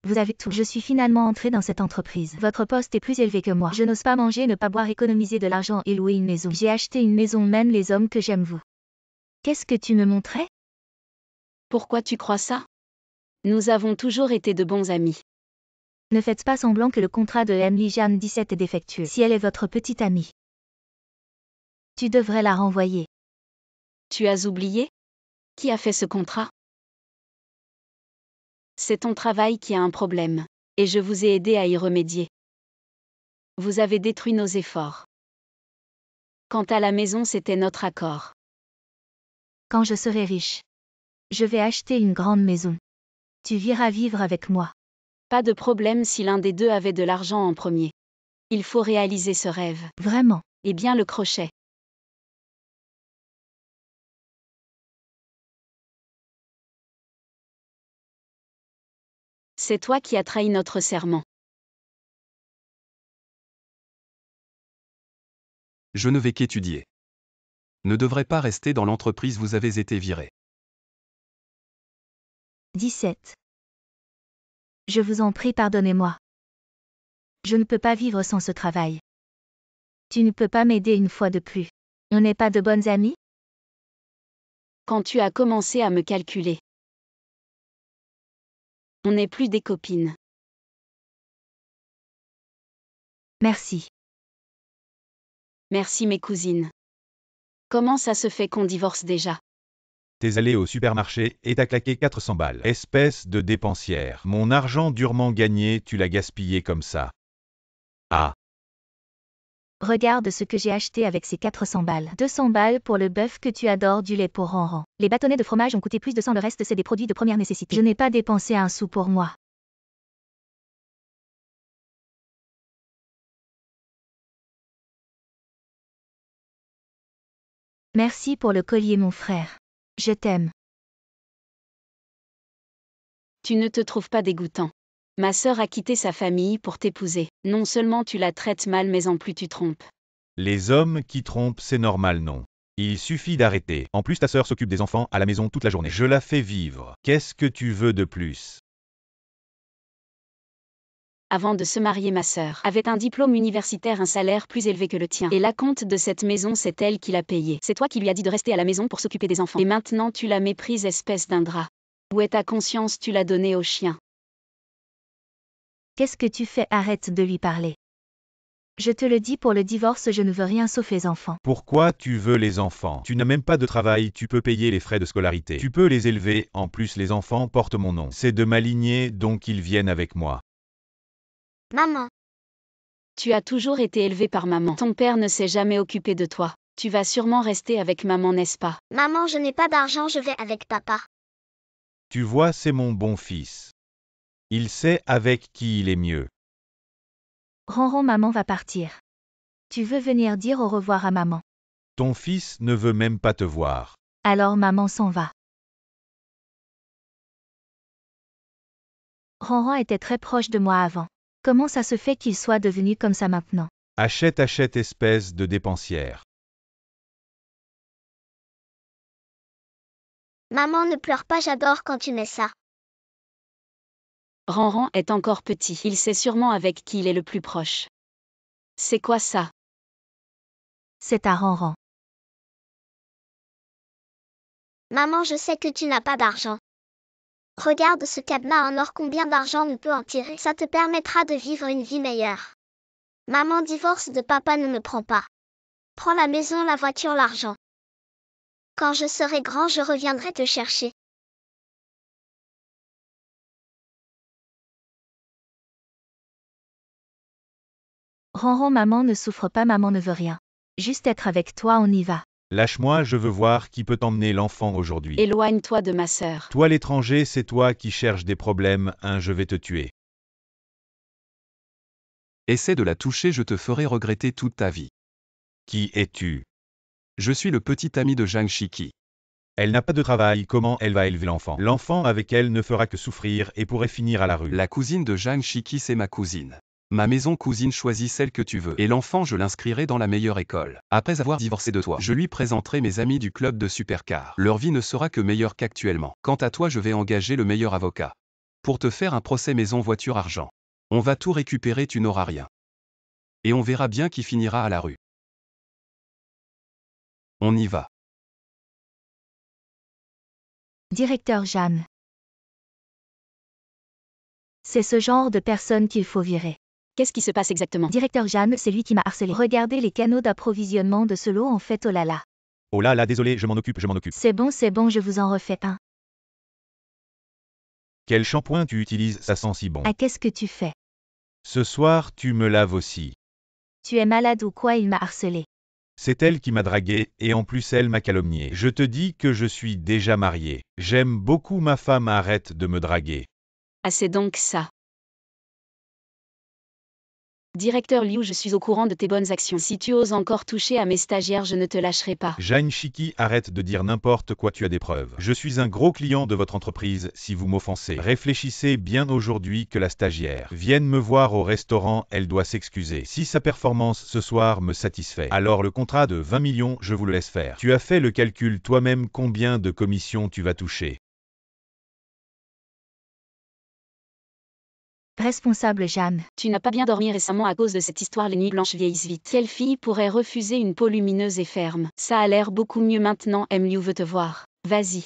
Vous avez tout. Je suis finalement entré dans cette entreprise. Votre poste est plus élevé que moi. Je n'ose pas manger, ne pas boire, économiser de l'argent et louer une maison. J'ai acheté une maison, même les hommes que j'aime vous. Qu'est-ce que tu me montrais? Pourquoi tu crois ça? Nous avons toujours été de bons amis. Ne faites pas semblant que le contrat de Emily Jeanne 17 est défectueux. Si elle est votre petite amie, tu devrais la renvoyer. Tu as oublié? Qui a fait ce contrat? C'est ton travail qui a un problème. Et je vous ai aidé à y remédier. Vous avez détruit nos efforts. Quant à la maison, c'était notre accord. Quand je serai riche, je vais acheter une grande maison. Tu viendras vivre avec moi. Pas de problème si l'un des deux avait de l'argent en premier. Il faut réaliser ce rêve. Vraiment. Et bien le crochet. C'est toi qui as trahi notre serment. Je ne vais qu'étudier. Ne devrais pas rester dans l'entreprise, vous avez été viré. 17. Je vous en prie, pardonnez-moi. Je ne peux pas vivre sans ce travail. Tu ne peux pas m'aider une fois de plus. On n'est pas de bonnes amies? Quand tu as commencé à me calculer. On n'est plus des copines. Merci. Merci mes cousines. Comment ça se fait qu'on divorce déjà? T'es allé au supermarché et t'as claqué 400 balles. Espèce de dépensière. Mon argent durement gagné, tu l'as gaspillé comme ça. Ah. Regarde ce que j'ai acheté avec ces 400 balles. 200 balles pour le bœuf que tu adores, du lait pour Ronron. Les bâtonnets de fromage ont coûté plus de 100, le reste c'est des produits de première nécessité. Je n'ai pas dépensé un sou pour moi. Merci pour le collier, mon frère. Je t'aime. Tu ne te trouves pas dégoûtant. Ma sœur a quitté sa famille pour t'épouser. Non seulement tu la traites mal, mais en plus tu trompes. Les hommes qui trompent, c'est normal, non? Il suffit d'arrêter. En plus, ta sœur s'occupe des enfants à la maison toute la journée. Je la fais vivre. Qu'est-ce que tu veux de plus? Avant de se marier, ma sœur avait un diplôme universitaire, un salaire plus élevé que le tien. Et la compte de cette maison, c'est elle qui l'a payée. C'est toi qui lui as dit de rester à la maison pour s'occuper des enfants. Et maintenant tu la méprises, espèce d'ingrat. Où est ta conscience? Tu l'as donnée au chien. Qu'est-ce que tu fais? Arrête de lui parler. Je te le dis, pour le divorce, je ne veux rien sauf les enfants. Pourquoi tu veux les enfants? Tu n'as même pas de travail, tu peux payer les frais de scolarité. Tu peux les élever, en plus les enfants portent mon nom. C'est de ma lignée, donc ils viennent avec moi. Maman. Tu as toujours été élevé par maman. Ton père ne s'est jamais occupé de toi. Tu vas sûrement rester avec maman, n'est-ce pas? Maman, je n'ai pas d'argent, je vais avec papa. Tu vois, c'est mon bon fils. Il sait avec qui il est mieux. Ronron, maman va partir. Tu veux venir dire au revoir à maman? Ton fils ne veut même pas te voir. Alors maman s'en va. Ronron était très proche de moi avant. Comment ça se fait qu'il soit devenu comme ça maintenant? Achète, espèce de dépensière. Maman, ne pleure pas, j'adore quand tu mets ça. Ronron est encore petit. Il sait sûrement avec qui il est le plus proche. C'est quoi ça? C'est à Ronron. Maman, je sais que tu n'as pas d'argent. Regarde ce cadenas en or, combien d'argent on peut en tirer? Ça te permettra de vivre une vie meilleure. Maman, divorce de papa ne me prend pas. Prends la maison, la voiture, l'argent. Quand je serai grand, je reviendrai te chercher. Ronron, maman ne souffre pas, maman ne veut rien. Juste être avec toi, on y va. Lâche-moi, je veux voir qui peut emmener l'enfant aujourd'hui. Éloigne-toi de ma sœur. Toi l'étranger, c'est toi qui cherches des problèmes, je vais te tuer. Essaie de la toucher, je te ferai regretter toute ta vie. Qui es-tu? Je suis le petit ami de Zhang Shiki. Elle n'a pas de travail, comment elle va élever l'enfant? L'enfant avec elle ne fera que souffrir et pourrait finir à la rue. La cousine de Zhang Shiki, c'est ma cousine. Ma maison cousine choisit celle que tu veux. Et l'enfant je l'inscrirai dans la meilleure école. Après avoir divorcé de toi, je lui présenterai mes amis du club de supercar. Leur vie ne sera que meilleure qu'actuellement. Quant à toi je vais engager le meilleur avocat. Pour te faire un procès maison voiture argent. On va tout récupérer, tu n'auras rien. Et on verra bien qui finira à la rue. On y va. Directeur Jeanne. C'est ce genre de personne qu'il faut virer. Qu'est-ce qui se passe exactement? Directeur Jeanne, c'est lui qui m'a harcelé. Regardez les canaux d'approvisionnement de ce lot en fait, oh là là. Oh là là, désolé, je m'en occupe. C'est bon, je vous en refais un. Quel shampoing tu utilises, ça sent si bon. Ah, qu'est-ce que tu fais? Ce soir, tu me laves aussi. Tu es malade ou quoi? Il m'a harcelé. C'est elle qui m'a dragué, et en plus elle m'a calomnié. Je te dis que je suis déjà marié. J'aime beaucoup ma femme, arrête de me draguer. Ah, c'est donc ça. Directeur Liu, je suis au courant de tes bonnes actions. Si tu oses encore toucher à mes stagiaires, je ne te lâcherai pas. Jeanne Chiki, arrête de dire n'importe quoi, tu as des preuves. Je suis un gros client de votre entreprise, si vous m'offensez. Réfléchissez bien aujourd'hui que la stagiaire vienne me voir au restaurant, elle doit s'excuser. Si sa performance ce soir me satisfait, alors le contrat de 20 millions, je vous le laisse faire. Tu as fait le calcul toi-même combien de commissions tu vas toucher. Responsable Jeanne. Tu n'as pas bien dormi récemment à cause de cette histoire, les nuits blanches vieillissent vite. Quelle fille pourrait refuser une peau lumineuse et ferme? Ça a l'air beaucoup mieux maintenant, Liu veut te voir. Vas-y.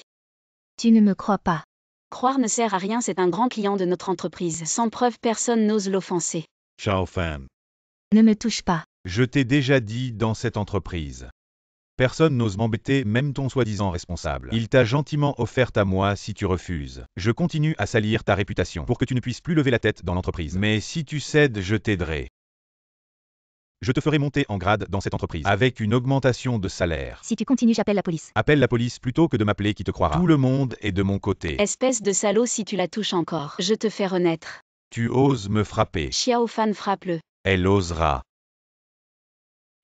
Tu ne me crois pas. Croire ne sert à rien, c'est un grand client de notre entreprise. Sans preuve, personne n'ose l'offenser. Ciao fan. Ne me touche pas. Je t'ai déjà dit dans cette entreprise. Personne n'ose m'embêter, même ton soi-disant responsable. Il t'a gentiment offerte à moi si tu refuses. Je continue à salir ta réputation pour que tu ne puisses plus lever la tête dans l'entreprise. Mais si tu cèdes, je t'aiderai. Je te ferai monter en grade dans cette entreprise, avec une augmentation de salaire. Si tu continues, j'appelle la police. Appelle la police plutôt que de m'appeler, qui te croira. Tout le monde est de mon côté. Espèce de salaud, si tu la touches encore, je te fais renaître. Tu oses me frapper. Xiao Fan, frappe-le. Elle osera.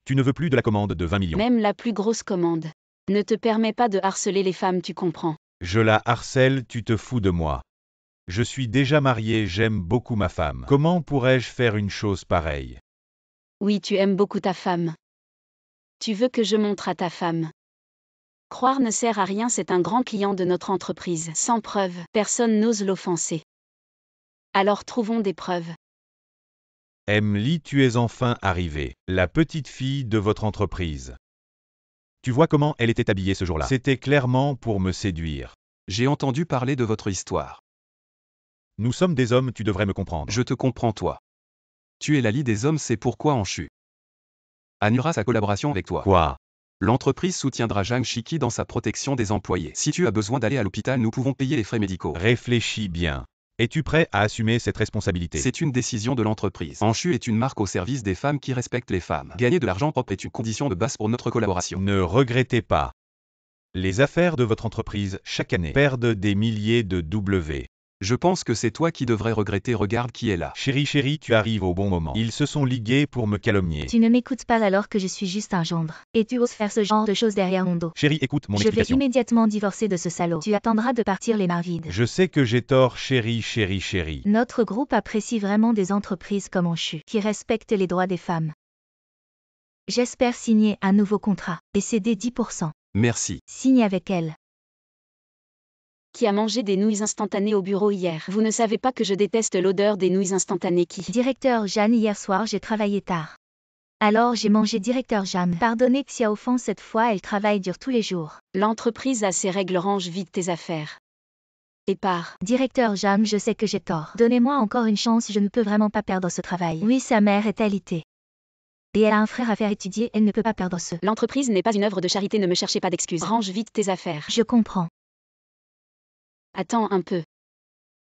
Tu ne veux plus de la commande de 20 millions. Même la plus grosse commande. Ne te permets pas de harceler les femmes, tu comprends. Je la harcèle, tu te fous de moi. Je suis déjà marié, j'aime beaucoup ma femme. Comment pourrais-je faire une chose pareille? Oui, tu aimes beaucoup ta femme. Tu veux que je montre à ta femme. Croire ne sert à rien, c'est un grand client de notre entreprise. Sans preuve, personne n'ose l'offenser. Alors trouvons des preuves. Emily, tu es enfin arrivée, la petite fille de votre entreprise. Tu vois comment elle était habillée ce jour-là. C'était clairement pour me séduire. J'ai entendu parler de votre histoire. Nous sommes des hommes, tu devrais me comprendre. Je te comprends toi. Tu es la lie des hommes, c'est pourquoi on chut. Annulera sa collaboration avec toi. Quoi? L'entreprise soutiendra Zhang Shiki dans sa protection des employés. Si tu as besoin d'aller à l'hôpital, nous pouvons payer les frais médicaux. Réfléchis bien. Es-tu prêt à assumer cette responsabilité? C'est une décision de l'entreprise. Anshu est une marque au service des femmes qui respectent les femmes. Gagner de l'argent propre est une condition de base pour notre collaboration. Ne regrettez pas. Les affaires de votre entreprise, chaque année, perdent des milliers de W. Je pense que c'est toi qui devrais regretter, regarde qui est là. Chérie, tu arrives au bon moment. Ils se sont ligués pour me calomnier. Tu ne m'écoutes pas alors que je suis juste un gendre. Et tu oses faire ce genre de choses derrière mon dos. Chérie, écoute mon Je vais explication. immédiatement divorcer de ce salaud. Tu attendras de partir les mains vides. Je sais que j'ai tort, chérie. Notre groupe apprécie vraiment des entreprises comme Anshu, qui respectent les droits des femmes. J'espère signer un nouveau contrat, et céder 10%. Merci. Signe avec elle. Qui a mangé des nouilles instantanées au bureau hier? Vous ne savez pas que je déteste l'odeur des nouilles instantanées qui... Directeur Jeanne, hier soir j'ai travaillé tard. Alors j'ai mangé directeur Jeanne. Pardonnez Xiaofan, cette fois elle travaille dur tous les jours. L'entreprise a ses règles, range vite tes affaires. Et pars. Directeur Jeanne, je sais que j'ai tort. Donnez-moi encore une chance, je ne peux vraiment pas perdre ce travail. Oui, sa mère est alitée. Et elle a un frère à faire étudier, elle ne peut pas perdre ce. L'entreprise n'est pas une œuvre de charité, ne me cherchez pas d'excuses. Range vite tes affaires. Je comprends. Attends un peu.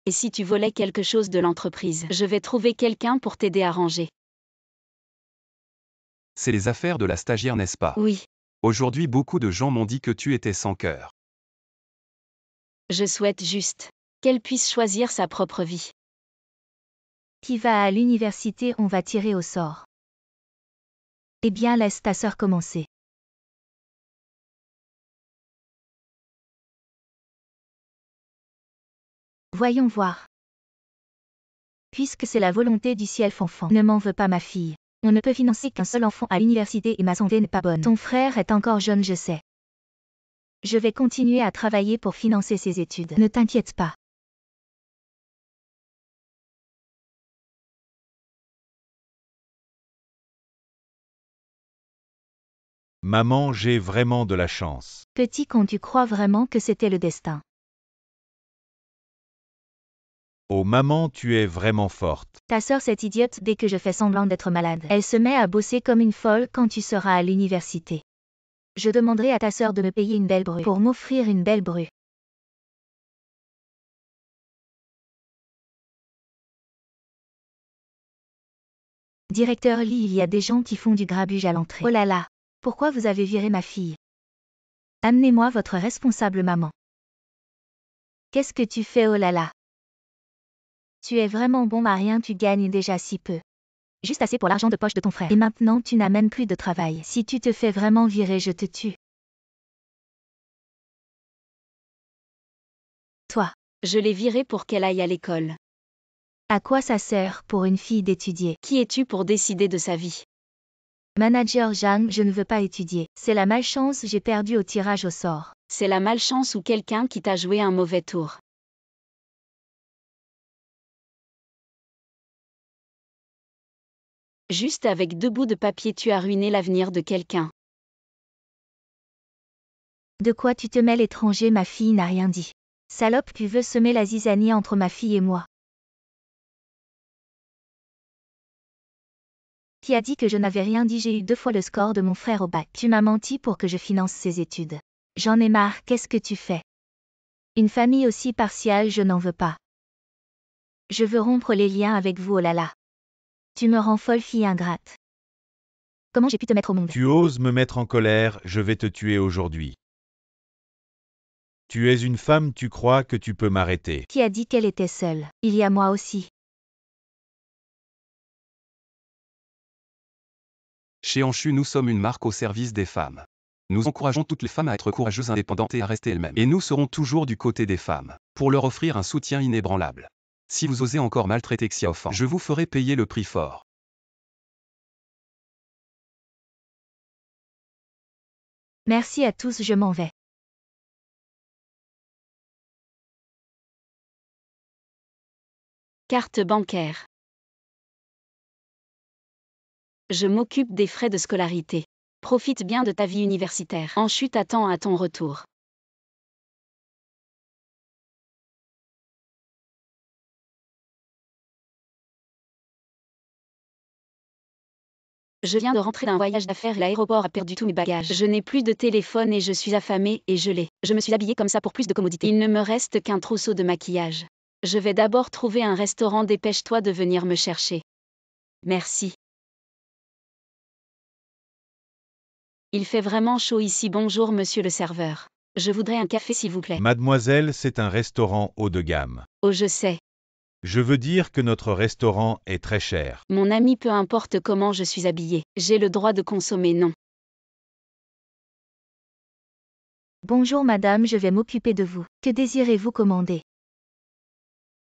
Et si tu volais quelque chose de l'entreprise? Je vais trouver quelqu'un pour t'aider à ranger. C'est les affaires de la stagiaire, n'est-ce pas? Oui. Aujourd'hui, beaucoup de gens m'ont dit que tu étais sans cœur. Je souhaite juste qu'elle puisse choisir sa propre vie. Qui va à l'université, on va tirer au sort. Eh bien, laisse ta sœur commencer. Voyons voir. Puisque c'est la volonté du ciel Fanfan. Ne m'en veux pas ma fille. On ne peut financer qu'un seul enfant à l'université et ma santé n'est pas bonne. Ton frère est encore jeune, je sais. Je vais continuer à travailler pour financer ses études. Ne t'inquiète pas. Maman, j'ai vraiment de la chance. Petit con, tu crois vraiment que c'était le destin? Oh maman, tu es vraiment forte. Ta sœur cette idiote dès que je fais semblant d'être malade. Elle se met à bosser comme une folle quand tu seras à l'université. Je demanderai à ta sœur de me payer une belle bru. Pour m'offrir une belle bru. Directeur Lee, il y a des gens qui font du grabuge à l'entrée. Oh là là. Pourquoi vous avez viré ma fille? Amenez-moi votre responsable maman. Qu'est-ce que tu fais, oh là là? Tu es vraiment bon à rien, tu gagnes déjà si peu. Juste assez pour l'argent de poche de ton frère. Et maintenant tu n'as même plus de travail. Si tu te fais vraiment virer, je te tue. Toi. Je l'ai virée pour qu'elle aille à l'école. À quoi ça sert pour une fille d'étudier? Qui es-tu pour décider de sa vie? Manager Jeanne, je ne veux pas étudier. C'est la malchance, j'ai perdu au tirage au sort. C'est la malchance ou quelqu'un qui t'a joué un mauvais tour. Juste avec 2 bouts de papier, tu as ruiné l'avenir de quelqu'un. De quoi tu te mêles, étranger? Ma fille n'a rien dit. Salope, tu veux semer la zizanie entre ma fille et moi. Qui a dit que je n'avais rien dit? J'ai eu 2 fois le score de mon frère au bac. Tu m'as menti pour que je finance ses études. J'en ai marre, qu'est-ce que tu fais? Une famille aussi partiale, je n'en veux pas. Je veux rompre les liens avec vous, oh là là. Tu me rends folle, fille ingrate. Comment j'ai pu te mettre au monde? Tu oses me mettre en colère, je vais te tuer aujourd'hui. Tu es une femme, tu crois que tu peux m'arrêter. Qui a dit qu'elle était seule? Il y a moi aussi. Chez Anchu, nous sommes une marque au service des femmes. Nous encourageons toutes les femmes à être courageuses, indépendantes et à rester elles-mêmes. Et nous serons toujours du côté des femmes, pour leur offrir un soutien inébranlable. Si vous osez encore maltraiter Xiaofan, je vous ferai payer le prix fort. Merci à tous, je m'en vais. Carte bancaire. Je m'occupe des frais de scolarité. Profite bien de ta vie universitaire. Anchu t'attend à ton retour. Je viens de rentrer d'un voyage d'affaires et l'aéroport a perdu tous mes bagages. Je n'ai plus de téléphone et je suis affamée et gelée. Je me suis habillée comme ça pour plus de commodité. Il ne me reste qu'un trousseau de maquillage. Je vais d'abord trouver un restaurant, dépêche-toi de venir me chercher. Merci. Il fait vraiment chaud ici. Bonjour monsieur le serveur. Je voudrais un café s'il vous plaît. Mademoiselle, c'est un restaurant haut de gamme. Oh je sais. Je veux dire que notre restaurant est très cher. Mon ami, peu importe comment je suis habillée, j'ai le droit de consommer, non. Bonjour madame, je vais m'occuper de vous. Que désirez-vous commander?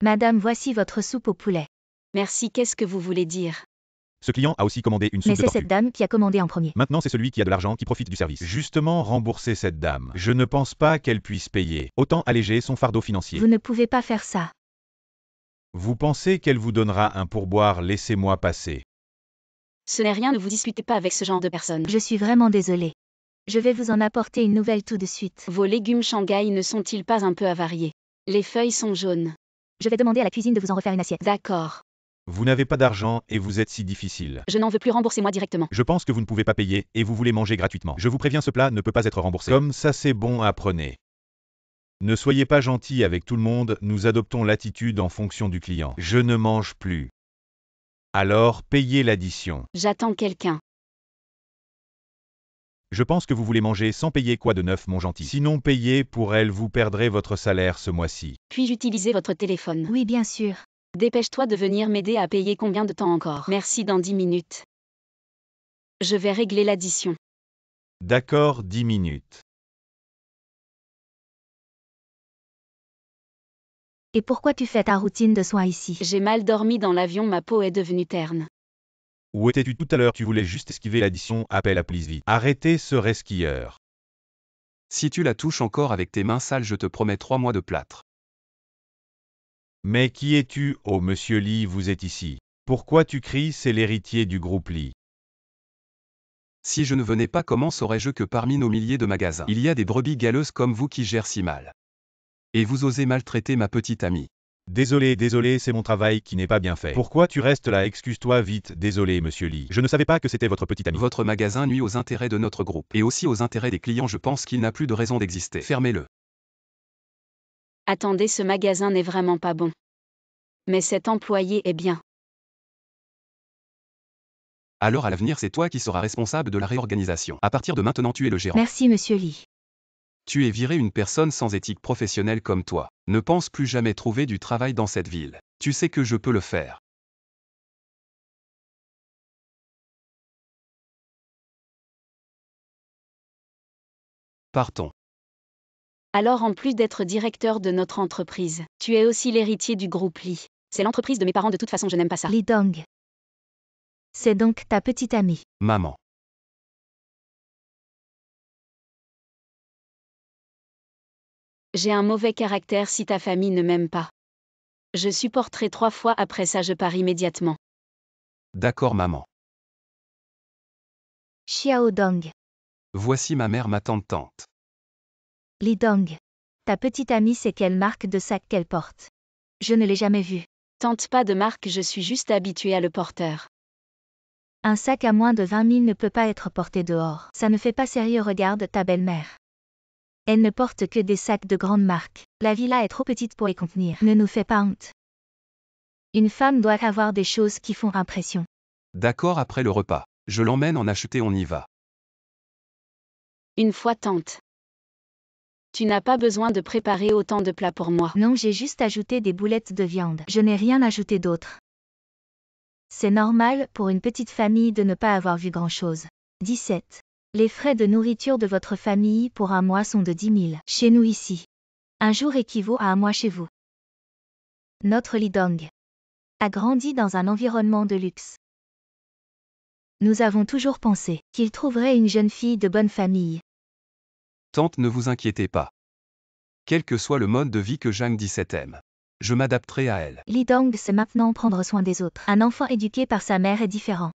Madame, voici votre soupe au poulet. Merci, qu'est-ce que vous voulez dire? Ce client a aussi commandé une soupe Mais de c'est tortue. cette dame qui a commandé en premier. Maintenant, c'est celui qui a de l'argent qui profite du service. Justement, rembourser cette dame. Je ne pense pas qu'elle puisse payer. Autant alléger son fardeau financier. Vous ne pouvez pas faire ça. Vous pensez qu'elle vous donnera un pourboire? Laissez-moi passer. Ce n'est rien, ne vous disputez pas avec ce genre de personnes. Je suis vraiment désolée. Je vais vous en apporter une nouvelle tout de suite. Vos légumes Shanghai ne sont-ils pas un peu avariés? Les feuilles sont jaunes. Je vais demander à la cuisine de vous en refaire une assiette. D'accord. Vous n'avez pas d'argent et vous êtes si difficile. Je n'en veux plus, remboursez-moi directement. Je pense que vous ne pouvez pas payer et vous voulez manger gratuitement. Je vous préviens, ce plat ne peut pas être remboursé. Comme ça c'est bon, apprenez. Ne soyez pas gentil avec tout le monde, nous adoptons l'attitude en fonction du client. Je ne mange plus. Alors, payez l'addition. J'attends quelqu'un. Je pense que vous voulez manger sans payer quoi de neuf, mon gentil. Sinon payez pour elle, vous perdrez votre salaire ce mois-ci. Puis-je utiliser votre téléphone? Oui, bien sûr. Dépêche-toi de venir m'aider à payer. Combien de temps encore? Merci, dans 10 minutes. Je vais régler l'addition. D'accord, 10 minutes. Et pourquoi tu fais ta routine de soins ici? J'ai mal dormi dans l'avion, ma peau est devenue terne. Où étais-tu tout à l'heure? Tu voulais juste esquiver l'addition. Appelle la police vite. Arrêtez ce resquilleur. Si tu la touches encore avec tes mains sales, je te promets 3 mois de plâtre. Mais qui es-tu? Oh monsieur Lee, vous êtes ici. Pourquoi tu cries? C'est l'héritier du groupe Lee. Si je ne venais pas, comment saurais-je que parmi nos milliers de magasins, il y a des brebis galeuses comme vous qui gèrent si mal? Et vous osez maltraiter ma petite amie. Désolé, c'est mon travail qui n'est pas bien fait. Pourquoi tu restes là? Excuse-toi vite. Désolé monsieur Lee. Je ne savais pas que c'était votre petite amie. Votre magasin nuit aux intérêts de notre groupe, et aussi aux intérêts des clients. Je pense qu'il n'a plus de raison d'exister. Fermez-le. Attendez, ce magasin n'est vraiment pas bon. Mais cet employé est bien. Alors à l'avenir, c'est toi qui seras responsable de la réorganisation. À partir de maintenant, tu es le gérant. Merci monsieur Lee. Tu es viré. Une personne sans éthique professionnelle comme toi ne pense plus jamais trouver du travail dans cette ville. Tu sais que je peux le faire. Partons. Alors en plus d'être directeur de notre entreprise, tu es aussi l'héritier du groupe Lee. C'est l'entreprise de mes parents, de toute façon je n'aime pas ça. Lee Dong. C'est donc ta petite amie. Maman. J'ai un mauvais caractère si ta famille ne m'aime pas. Je supporterai 3 fois, après ça je pars immédiatement. D'accord maman. Xiao Dong. Voici ma mère, ma tante. Lee Dong. Ta petite amie sait quelle marque de sac qu'elle porte. Je ne l'ai jamais vue. Tente pas de marque, je suis juste habituée à le porteur. Un sac à moins de 20 000 ne peut pas être porté dehors. Ça ne fait pas sérieux, regarde ta belle-mère. Elle ne porte que des sacs de grande marque. La villa est trop petite pour les contenir. Ne nous fais pas honte. Une femme doit avoir des choses qui font impression. D'accord, après le repas. Je l'emmène en acheter, on y va. Une fois tante. Tu n'as pas besoin de préparer autant de plats pour moi. Non, j'ai juste ajouté des boulettes de viande. Je n'ai rien ajouté d'autre. C'est normal pour une petite famille de ne pas avoir vu grand-chose. 17. Les frais de nourriture de votre famille pour un mois sont de 10 000. Chez nous ici. Un jour équivaut à un mois chez vous. Notre Lee Dong a grandi dans un environnement de luxe. Nous avons toujours pensé qu'il trouverait une jeune fille de bonne famille. Tante, ne vous inquiétez pas. Quel que soit le mode de vie que Jang 17 aime, je m'adapterai à elle. Lee Dong sait maintenant prendre soin des autres. Un enfant éduqué par sa mère est différent.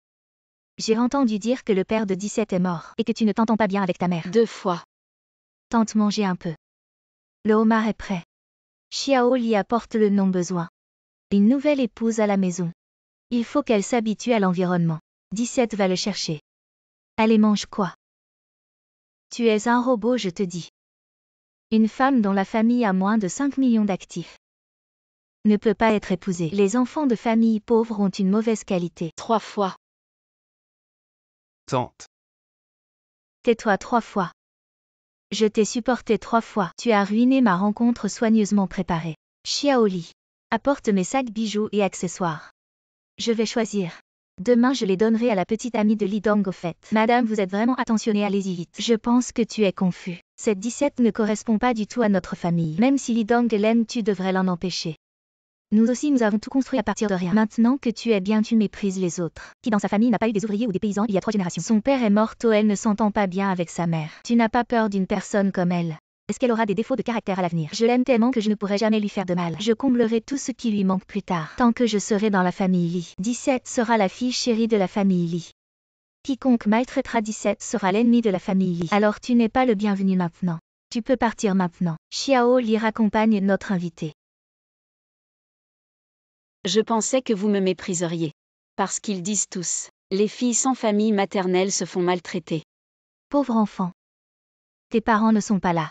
J'ai entendu dire que le père de 17 est mort, et que tu ne t'entends pas bien avec ta mère. 2 fois. Tente manger un peu. Le homard est prêt. Xiao Li apporte le non-besoin. Une nouvelle épouse à la maison. Il faut qu'elle s'habitue à l'environnement. 17 va le chercher. Allez, mange quoi? Tu es un robot, je te dis. Une femme dont la famille a moins de 5 millions d'actifs ne peut pas être épousée. Les enfants de familles pauvres ont une mauvaise qualité. 3 fois. Tante. Tais-toi 3 fois. Je t'ai supporté 3 fois. Tu as ruiné ma rencontre soigneusement préparée. Xiao Li. Apporte mes sacs bijoux et accessoires. Je vais choisir. Demain je les donnerai à la petite amie de Lee Dong au fait. Madame, vous êtes vraiment attentionnée, allez-y vite. Je pense que tu es confus. Cette 17 ne correspond pas du tout à notre famille. Même si Lee Dong l'aime, tu devrais l'en empêcher. Nous aussi, nous avons tout construit à partir de rien. Maintenant que tu es bien, tu méprises les autres. Qui dans sa famille n'a pas eu des ouvriers ou des paysans il y a 3 générations? Son père est mort tôt, elle ne s'entend pas bien avec sa mère. Tu n'as pas peur d'une personne comme elle? Est-ce qu'elle aura des défauts de caractère à l'avenir? Je l'aime tellement que je ne pourrai jamais lui faire de mal. Je comblerai tout ce qui lui manque plus tard. Tant que je serai dans la famille Lee. 17 sera la fille chérie de la famille Lee. Quiconque maltraitera 17 sera l'ennemi de la famille Lee. Alors tu n'es pas le bienvenu maintenant. Tu peux partir maintenant. Xiao Li raccompagne notre invité. Je pensais que vous me mépriseriez. Parce qu'ils disent tous, les filles sans famille maternelle se font maltraiter. Pauvre enfant. Tes parents ne sont pas là.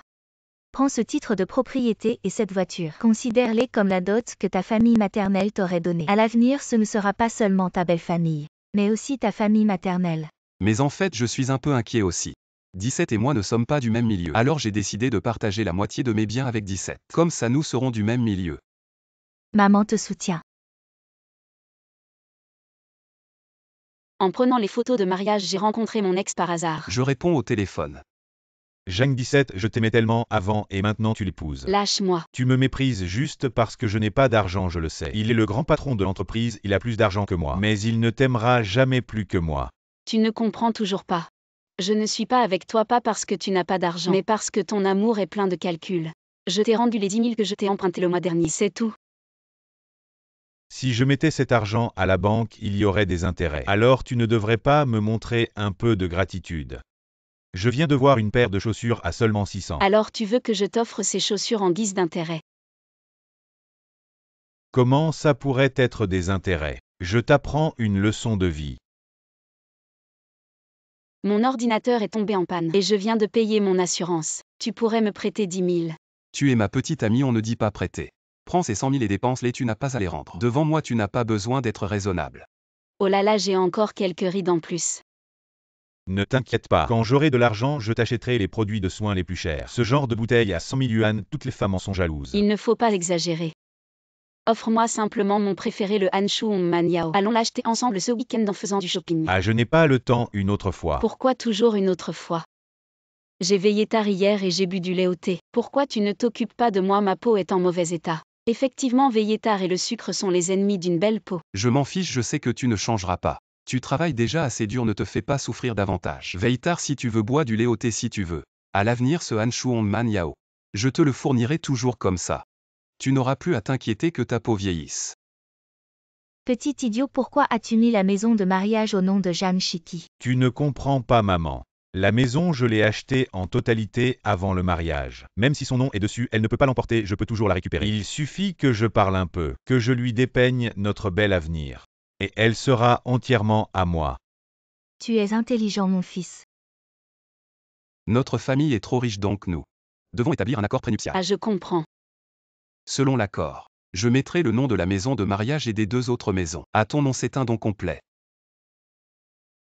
Prends ce titre de propriété et cette voiture. Considère-les comme la dot que ta famille maternelle t'aurait donnée. À l'avenir, ce ne sera pas seulement ta belle famille, mais aussi ta famille maternelle. Mais en fait, je suis un peu inquiet aussi. 17 et moi ne sommes pas du même milieu. Alors j'ai décidé de partager la moitié de mes biens avec 17. Comme ça, nous serons du même milieu. Maman te soutient. En prenant les photos de mariage, j'ai rencontré mon ex par hasard. Je réponds au téléphone. Jang 17, je t'aimais tellement avant et maintenant tu l'épouses. Lâche-moi. Tu me méprises juste parce que je n'ai pas d'argent, je le sais. Il est le grand patron de l'entreprise, il a plus d'argent que moi. Mais il ne t'aimera jamais plus que moi. Tu ne comprends toujours pas. Je ne suis pas avec toi pas parce que tu n'as pas d'argent, mais parce que ton amour est plein de calculs. Je t'ai rendu les 10 000 que je t'ai empruntés le mois dernier, c'est tout. Si je mettais cet argent à la banque, il y aurait des intérêts. Alors tu ne devrais pas me montrer un peu de gratitude. Je viens de voir une paire de chaussures à seulement 600. Alors tu veux que je t'offre ces chaussures en guise d'intérêt? Comment ça pourrait être des intérêts? Je t'apprends une leçon de vie. Mon ordinateur est tombé en panne et je viens de payer mon assurance. Tu pourrais me prêter 10 000. Tu es ma petite amie, on ne dit pas prêter. Prends ces 100 000 et dépense-les, tu n'as pas à les rendre. Devant moi, tu n'as pas besoin d'être raisonnable. Oh là là, j'ai encore quelques rides en plus. Ne t'inquiète pas, quand j'aurai de l'argent, je t'achèterai les produits de soins les plus chers. Ce genre de bouteille à 100 000 yuan, toutes les femmes en sont jalouses. Il ne faut pas exagérer. Offre-moi simplement mon préféré, le Hanshu Man Yao. Allons l'acheter ensemble ce week-end en faisant du shopping. Ah, je n'ai pas le temps une autre fois. Pourquoi toujours une autre fois? J'ai veillé tard hier et j'ai bu du lait au thé. Pourquoi tu ne t'occupes pas de moi? Ma peau est en mauvais état. Effectivement, veiller tard et le sucre sont les ennemis d'une belle peau. Je m'en fiche, je sais que tu ne changeras pas. Tu travailles déjà assez dur, ne te fais pas souffrir davantage. Veille tard si tu veux, bois du lait au thé si tu veux. À l'avenir, ce Hanshu Man Yao. Je te le fournirai toujours comme ça. Tu n'auras plus à t'inquiéter que ta peau vieillisse. Petit idiot, pourquoi as-tu mis la maison de mariage au nom de Jang Shiki? Tu ne comprends pas, maman. La maison, je l'ai achetée en totalité avant le mariage. Même si son nom est dessus, elle ne peut pas l'emporter, je peux toujours la récupérer. Il suffit que je parle un peu, que je lui dépeigne notre bel avenir. Et elle sera entièrement à moi. Tu es intelligent, mon fils. Notre famille est trop riche, donc nous devons établir un accord prénuptial. Ah, je comprends. Selon l'accord, je mettrai le nom de la maison de mariage et des 2 autres maisons. À ton nom, c'est un don complet.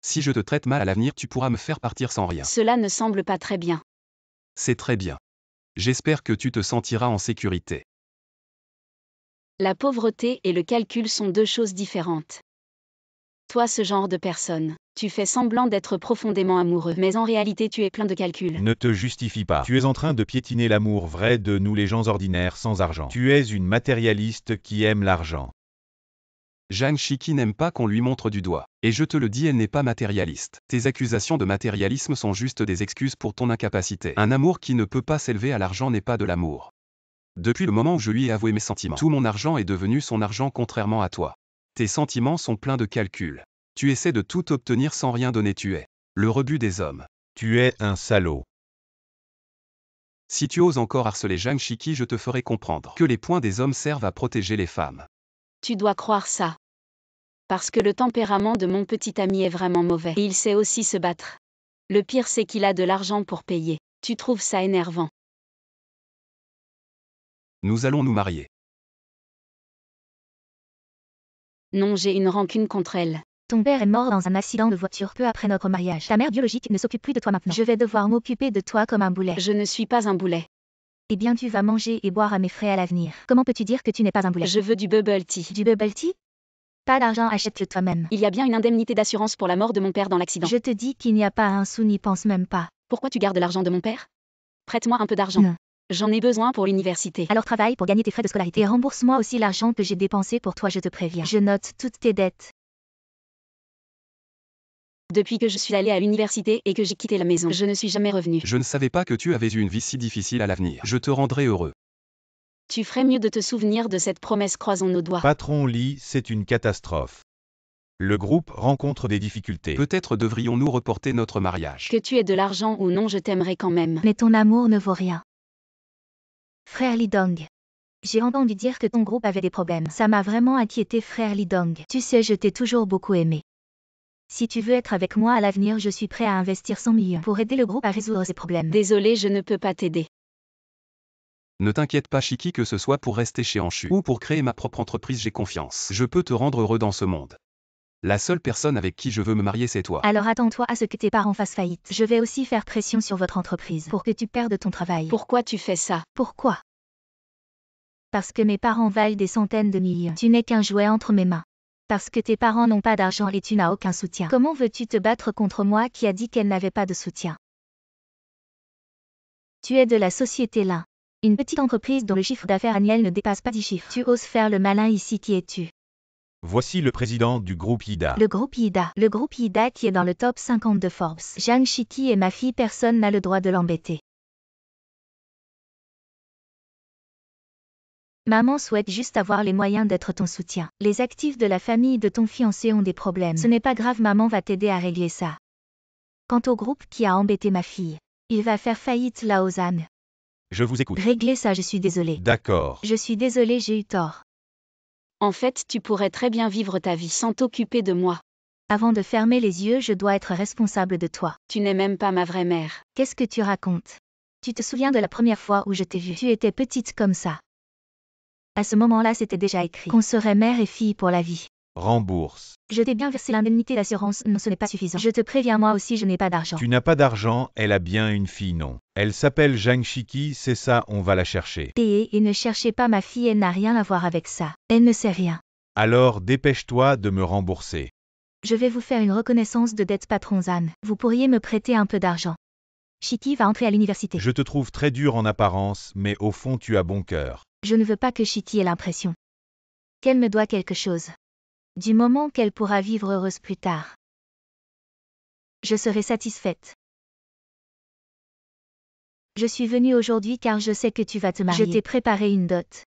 Si je te traite mal à l'avenir, tu pourras me faire partir sans rien. Cela ne semble pas très bien. C'est très bien. J'espère que tu te sentiras en sécurité. La pauvreté et le calcul sont 2 choses différentes. Toi, ce genre de personne, tu fais semblant d'être profondément amoureux, mais en réalité tu es plein de calculs. Ne te justifie pas. Tu es en train de piétiner l'amour vrai de nous les gens ordinaires sans argent. Tu es une matérialiste qui aime l'argent. Jang Shiki n'aime pas qu'on lui montre du doigt. Et je te le dis, elle n'est pas matérialiste. Tes accusations de matérialisme sont juste des excuses pour ton incapacité. Un amour qui ne peut pas s'élever à l'argent n'est pas de l'amour. Depuis le moment où je lui ai avoué mes sentiments, tout mon argent est devenu son argent contrairement à toi. Tes sentiments sont pleins de calculs. Tu essaies de tout obtenir sans rien donner, tu es le rebut des hommes. Tu es un salaud. Si tu oses encore harceler Jang Shiki, je te ferai comprendre que les poings des hommes servent à protéger les femmes. Tu dois croire ça. Parce que le tempérament de mon petit ami est vraiment mauvais. Et il sait aussi se battre. Le pire, c'est qu'il a de l'argent pour payer. Tu trouves ça énervant? Nous allons nous marier. Non, j'ai une rancune contre elle. Ton père est mort dans un accident de voiture peu après notre mariage. Ta mère biologique ne s'occupe plus de toi maintenant. Je vais devoir m'occuper de toi comme un boulet. Je ne suis pas un boulet. Eh bien, tu vas manger et boire à mes frais à l'avenir. Comment peux-tu dire que tu n'es pas un boulet? Je veux du bubble tea. Du bubble tea? Pas d'argent, achète-le toi-même. Il y a bien une indemnité d'assurance pour la mort de mon père dans l'accident. Je te dis qu'il n'y a pas un sou, n'y pense même pas. Pourquoi tu gardes l'argent de mon père? Prête-moi un peu d'argent. Non. J'en ai besoin pour l'université. Alors travaille pour gagner tes frais de scolarité. Et rembourse-moi aussi l'argent que j'ai dépensé pour toi, je te préviens. Je note toutes tes dettes. Depuis que je suis allée à l'université et que j'ai quitté la maison, je ne suis jamais revenue. Je ne savais pas que tu avais eu une vie si difficile à l'avenir. Je te rendrai heureux. Tu ferais mieux de te souvenir de cette promesse, croisons nos doigts. Patron Lee, c'est une catastrophe. Le groupe rencontre des difficultés. Peut-être devrions-nous reporter notre mariage. Que tu aies de l'argent ou non, je t'aimerais quand même. Mais ton amour ne vaut rien. Frère Lidong. J'ai entendu dire que ton groupe avait des problèmes. Ça m'a vraiment inquiété, frère Lidong. Tu sais, je t'ai toujours beaucoup aimé. Si tu veux être avec moi à l'avenir, je suis prêt à investir 100 millions pour aider le groupe à résoudre ses problèmes. Désolée, je ne peux pas t'aider. Ne t'inquiète pas, Shiki, que ce soit pour rester chez Anshu ou pour créer ma propre entreprise, j'ai confiance. Je peux te rendre heureux dans ce monde. La seule personne avec qui je veux me marier, c'est toi. Alors attends-toi à ce que tes parents fassent faillite. Je vais aussi faire pression sur votre entreprise pour que tu perdes ton travail. Pourquoi tu fais ça? Pourquoi? Parce que mes parents valent des centaines de millions. Tu n'es qu'un jouet entre mes mains. Parce que tes parents n'ont pas d'argent et tu n'as aucun soutien. Comment veux-tu te battre contre moi qui a dit qu'elle n'avait pas de soutien? Tu es de la société Lin. Une petite entreprise dont le chiffre d'affaires annuel ne dépasse pas 10 chiffres. Tu oses faire le malin ici, qui es-tu? Voici le président du groupe Ida. Le groupe Ida. Le groupe Ida qui est dans le top 50 de Forbes. Zhang Shiki est ma fille, personne n'a le droit de l'embêter. Maman souhaite juste avoir les moyens d'être ton soutien. Les actifs de la famille de ton fiancé ont des problèmes. Ce n'est pas grave, maman va t'aider à régler ça. Quant au groupe qui a embêté ma fille, il va faire faillite, Laozan. Je vous écoute. Régler ça, je suis désolée. D'accord. Je suis désolée, j'ai eu tort. En fait, tu pourrais très bien vivre ta vie sans t'occuper de moi. Avant de fermer les yeux, je dois être responsable de toi. Tu n'es même pas ma vraie mère. Qu'est-ce que tu racontes? Tu te souviens de la première fois où je t'ai vue? Tu étais petite comme ça. À ce moment-là, c'était déjà écrit qu'on serait mère et fille pour la vie. Rembourse. Je t'ai bien versé l'indemnité d'assurance, non, ce n'est pas suffisant. Je te préviens, moi aussi je n'ai pas d'argent. Tu n'as pas d'argent, elle a bien une fille, non. Elle s'appelle Zhang Shiki, c'est ça, on va la chercher. Et ne cherchez pas ma fille, elle n'a rien à voir avec ça. Elle ne sait rien. Alors dépêche-toi de me rembourser. Je vais vous faire une reconnaissance de dette, patron Zan. Vous pourriez me prêter un peu d'argent. Shiki va entrer à l'université. Je te trouve très dur en apparence, mais au fond tu as bon cœur. Je ne veux pas que Shiki ait l'impression qu'elle me doit quelque chose. Du moment qu'elle pourra vivre heureuse plus tard, je serai satisfaite. Je suis venue aujourd'hui car je sais que tu vas te marier. Je t'ai préparé une dot.